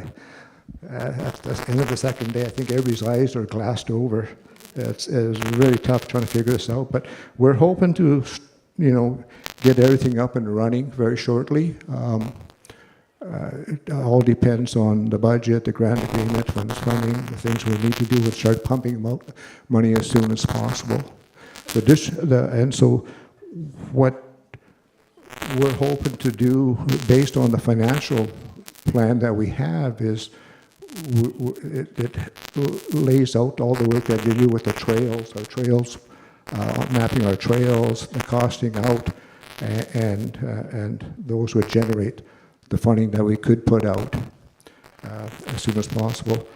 at the end of the second day, I think everybody's eyes are glassed over. It's really tough trying to figure this out, but we're hoping to, get everything up and running very shortly. It all depends on the budget, the grant agreement, when it's funding, the things we need to do is start pumping money as soon as possible. And so what we're hoping to do, based on the financial plan that we have, is it lays out all the work that we do with the trails, mapping our trails, the costing out, and those would generate the funding that we could put out as soon as possible.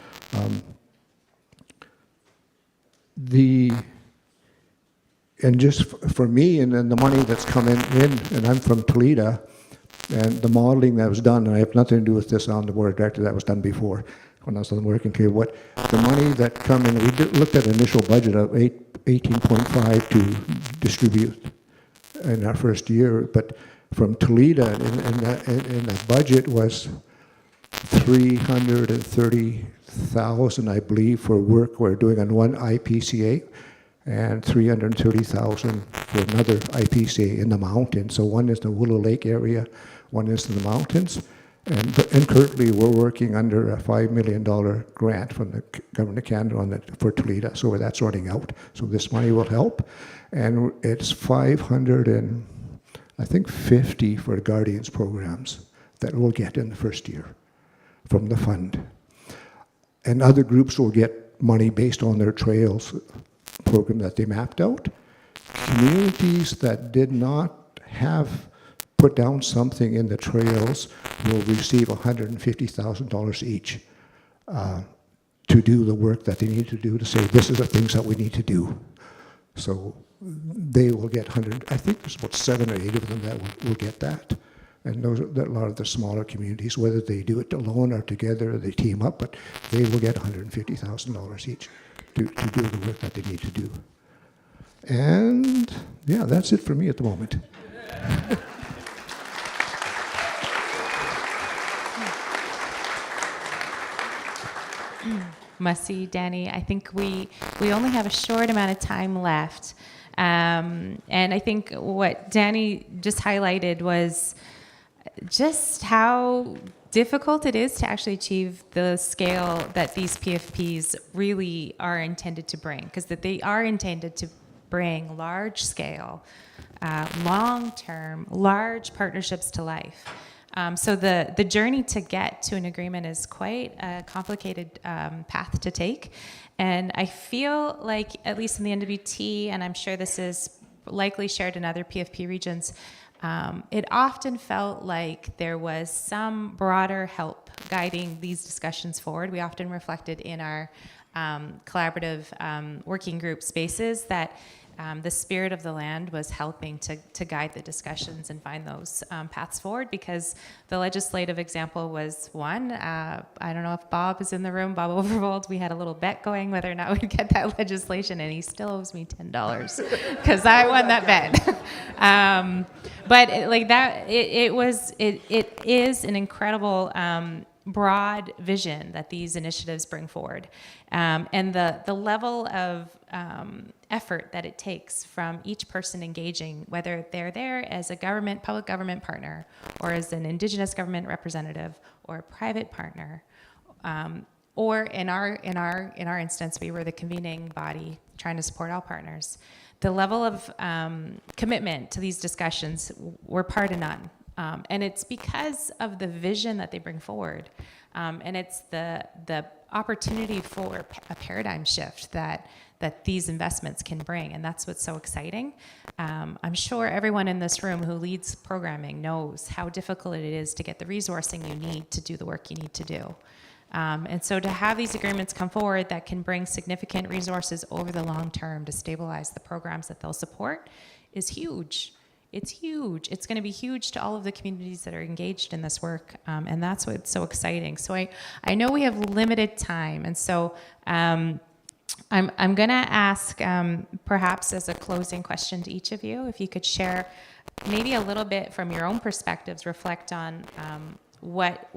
And just for me, and then the money that's coming in, and I'm from Toledo, and the modeling that was done, and I have nothing to do with this on the board of directors, that was done before when I was on the working team. What the money that come in, we looked at an initial budget of 18.5 to distribute in our first year, but from Toledo, in the budget was $330,000, I believe, for work we're doing on one IPCA, and $330,000 for another IPCA in the mountains. So one is the Willow Lake area, one is in the mountains. And currently we're working under a $5 million grant from the Government of Canada for Toledo. So that's running out. So this money will help. And it's 550 for the Guardians programs that we'll get in the first year from the fund. And other groups will get money based on their trails program that they mapped out. Communities that did not have put down something in the trails will receive $150,000 each to do the work that they need to do, to say this is the things that we need to do. So they will get 100. I think there's about 7 or 8 of them that will get that. And those are a lot of the smaller communities, whether they do it alone or together, or they team up, but they will get $150,000 each to do the work that they need to do. And yeah, that's it for me at the moment. Mussy, Danny. I think we only have a short amount of time left. And I think what Danny just highlighted was just how difficult it is to actually achieve the scale that these PFPs really are intended to bring, because that they are intended to bring large scale, long-term, large partnerships to life. So the journey to get to an agreement is quite a complicated path to take. And I feel like, at least in the NWT, and I'm sure this is likely shared in other PFP regions, it often felt like there was some broader help guiding these discussions forward. We often reflected in our collaborative working group spaces that the spirit of the land was helping to guide the discussions and find those paths forward, because the legislative example was one. I don't know if Bob is in the room, Bob Overvold. We had a little bet going whether or not we'd get that legislation, and he still owes me $10 because I won that bet. But it is an incredible broad vision that these initiatives bring forward, and the level of effort that it takes from each person engaging, whether they're there as a public government partner, or as an Indigenous government representative, or a private partner, or in our instance, we were the convening body trying to support all partners. The level of commitment to these discussions were par to none. And it's because of the vision that they bring forward. And it's the opportunity for a paradigm shift that these investments can bring. And that's what's so exciting. I'm sure everyone in this room who leads programming knows how difficult it is to get the resourcing you need to do the work you need to do. And so to have these agreements come forward that can bring significant resources over the long term to stabilize the programs that they'll support is huge. It's huge. It's going to be huge to all of the communities that are engaged in this work, and that's what's so exciting. So I know we have limited time, and so I'm going to ask, perhaps as a closing question to each of you, if you could share maybe a little bit from your own perspectives, reflect on what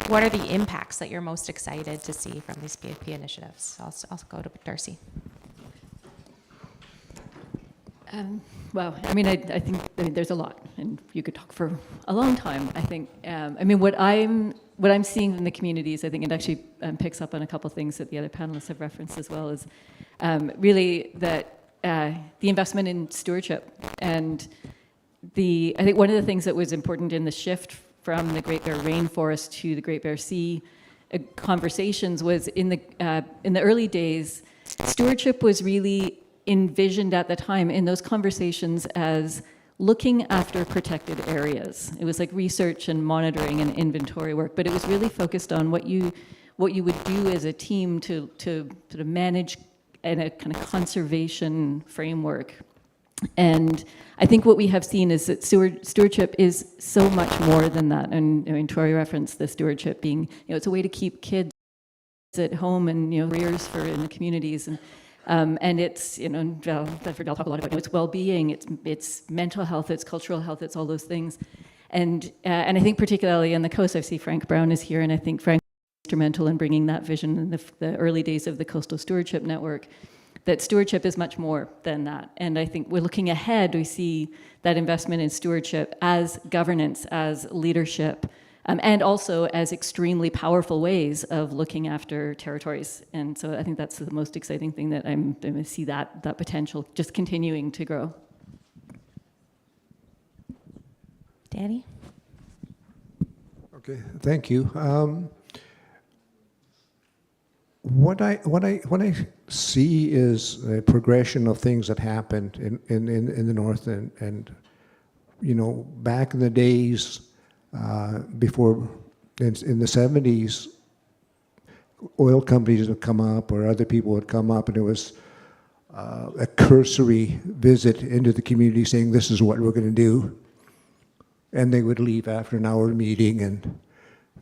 are the impacts that you're most excited to see from these PFP initiatives. I'll go to Darcy. Well, I mean, I think there's a lot, and you could talk for a long time. I think, what I'm seeing in the communities, I think it actually picks up on a couple things that the other panelists have referenced as well, is really that the investment in stewardship, and I think one of the things that was important in the shift from the Great Bear Rainforest to the Great Bear Sea conversations was in the early days, stewardship was really envisioned at the time in those conversations as looking after protected areas. It was like research and monitoring and inventory work, but it was really focused on what you would do as a team to sort of manage in a kind of conservation framework. And I think what we have seen is that stewardship is so much more than that. And I mean, Troy referenced the stewardship being, it's a way to keep kids at home and careers in the communities, and it's Bedford I'll talk a lot about it's well-being, it's mental health, it's cultural health, it's all those things, and I think particularly on the coast, I see Frank Brown is here, and I think Frank was instrumental in bringing that vision in the early days of the Coastal Stewardship Network. That stewardship is much more than that. And I think we're looking ahead, we see that investment in stewardship as governance, as leadership, and also as extremely powerful ways of looking after territories. And so I think that's the most exciting thing, that I'm going to see that potential just continuing to grow. Danny? Okay, thank you. What I see is a progression of things that happened in the North, and back in the days before, in the 70s, oil companies would come up or other people would come up, and it was a cursory visit into the community saying, this is what we're going to do. And they would leave after an hour meeting, and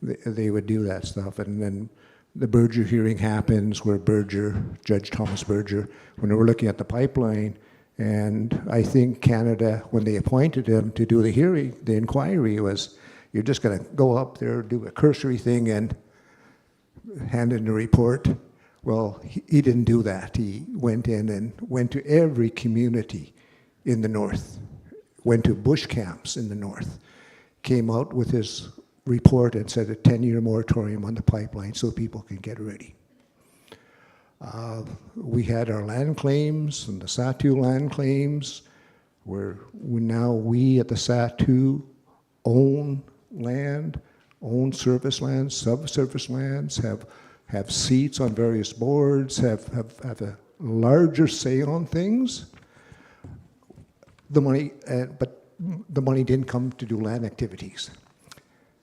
they would do that stuff. And then the Berger hearing happens, where Judge Thomas Berger, when they were looking at the pipeline, and I think Canada, when they appointed him to do the hearing, the inquiry was, you're just going to go up there, do a cursory thing, and hand in a report. Well, he didn't do that. He went in and went to every community in the north, went to bush camps in the north, came out with his report and said a 10-year moratorium on the pipeline so people can get ready. We had our land claims and the Sahtu land claims, where we at the Sahtu own land, own surface lands, subsurface lands, have seats on various boards, have a larger say on things. The money, but the money didn't come to do land activities.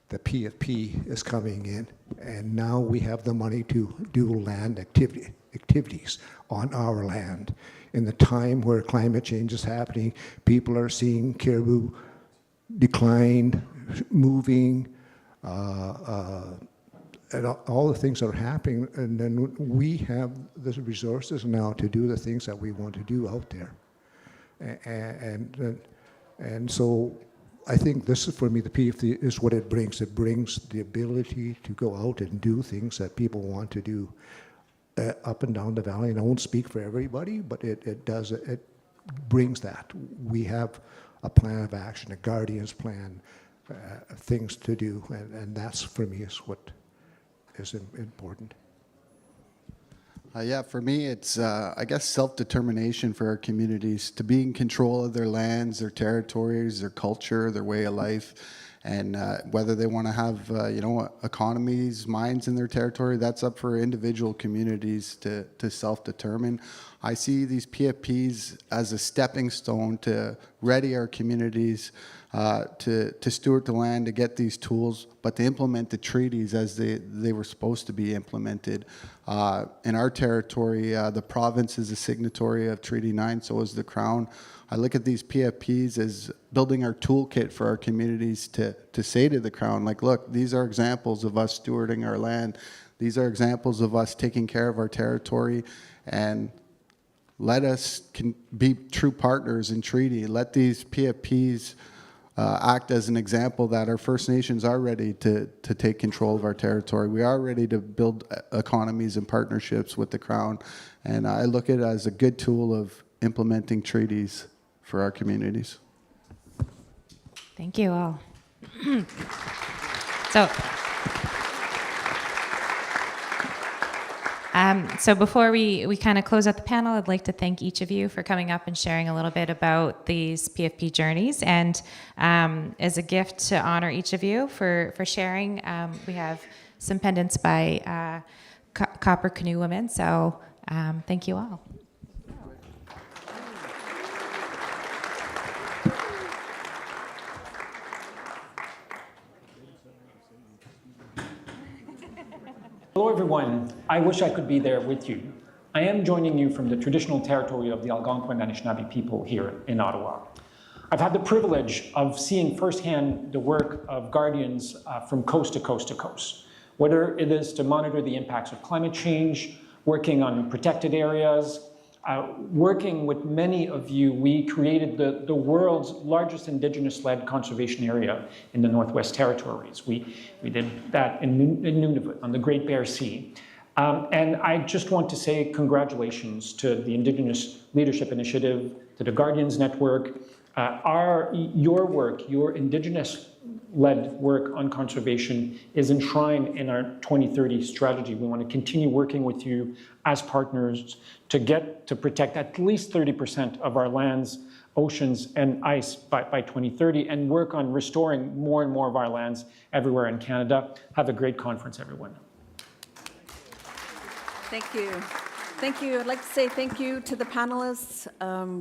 The PFP is coming in, and now we have the money to do land activities on our land. In the time where climate change is happening, people are seeing caribou decline, moving, and all the things that are happening, and then we have the resources now to do the things that we want to do out there. And so I think this is, for me, the PFP is what it brings. It brings the ability to go out and do things that people want to do up and down the valley. And I won't speak for everybody, but it brings that. We have a plan of action, a guardian's plan, things to do, and that's, for me, is what is important. Yeah, for me, it's, I guess, self-determination for our communities, to be in control of their lands, their territories, their culture, their way of life, and whether they want to have, economies, mines in their territory, that's up for individual communities to self-determine. I see these PFPs as a stepping stone to ready our communities to steward the land, to get these tools, but to implement the treaties as they were supposed to be implemented. In our territory, the province is a signatory of Treaty 9, so is the Crown. I look at these PFPs as building our toolkit for our communities to say to the Crown, like, look, these are examples of us stewarding our land. These are examples of us taking care of our territory, and let us be true partners in treaty. Let these PFPs act as an example that our First Nations are ready to take control of our territory. We are ready to build economies and partnerships with the Crown, and I look at it as a good tool of implementing treaties for our communities. Thank you all. So before we kind of close out the panel, I'd like to thank each of you for coming up and sharing a little bit about these PFP journeys. And as a gift to honor each of you for sharing, we have some pendants by Copper Canoe Women. So thank you all. Hello everyone, I wish I could be there with you. I am joining you from the traditional territory of the Algonquin Anishinaabe people here in Ottawa. I've had the privilege of seeing firsthand the work of Guardians from coast to coast to coast, whether it is to monitor the impacts of climate change, working on protected areas, working with many of you. We created the world's largest Indigenous-led conservation area in the Northwest Territories. We did that in Nunavut on the Great Bear Sea. And I just want to say congratulations to the Indigenous Leadership Initiative, to the Guardians Network. Your work, your Indigenous-led work on conservation is enshrined in our 2030 strategy. We want to continue working with you as partners to get to protect at least 30% of our lands, oceans, and ice by 2030, and work on restoring more and more of our lands everywhere in Canada. Have a great conference, everyone. Thank you. Thank you. I'd like to say thank you to the panelists.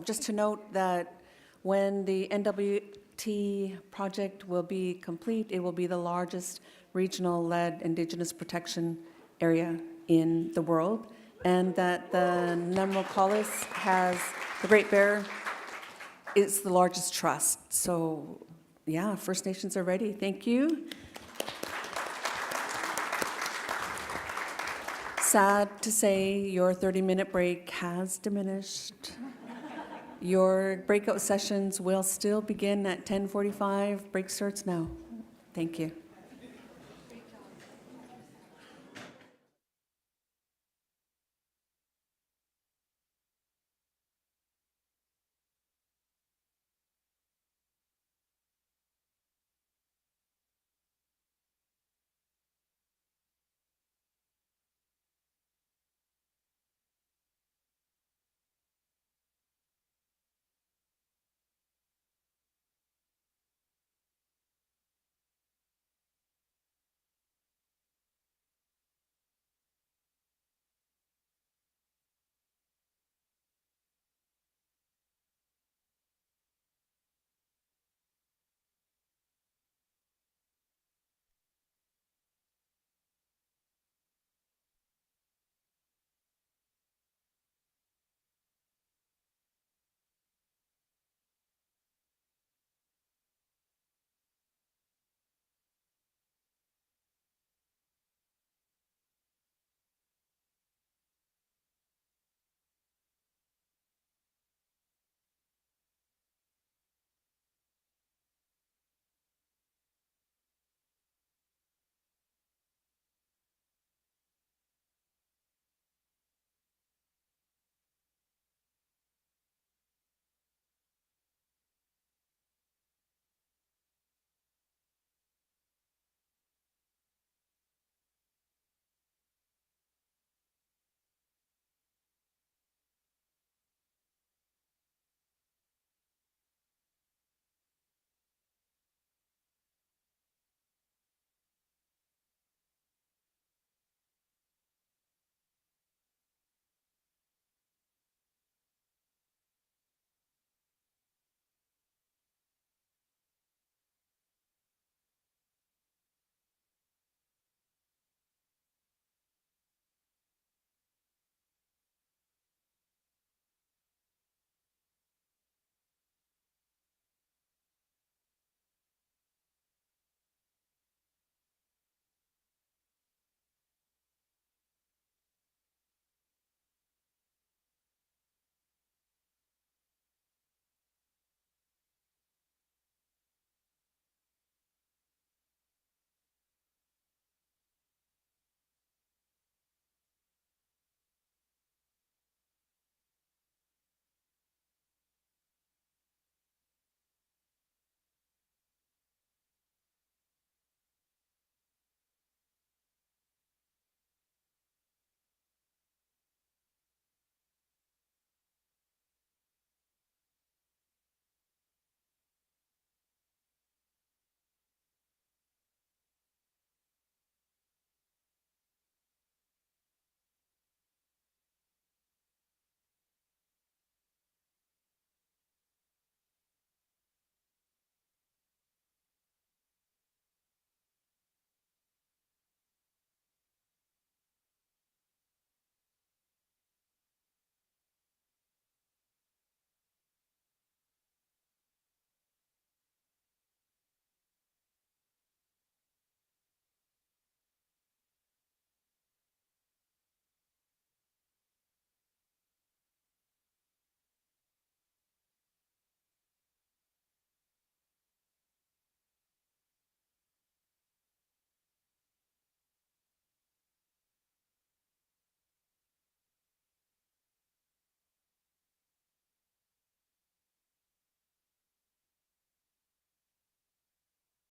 Just to note that when the NWT project will be complete, it will be the largest regional-led Indigenous protection area in the world, and that the Nunavut has, the Great Bear is the largest trust. So yeah, First Nations are ready. Thank you. Sad to say your 30-minute break has diminished. Your breakout sessions will still begin at 10:45. Break starts now. Thank you.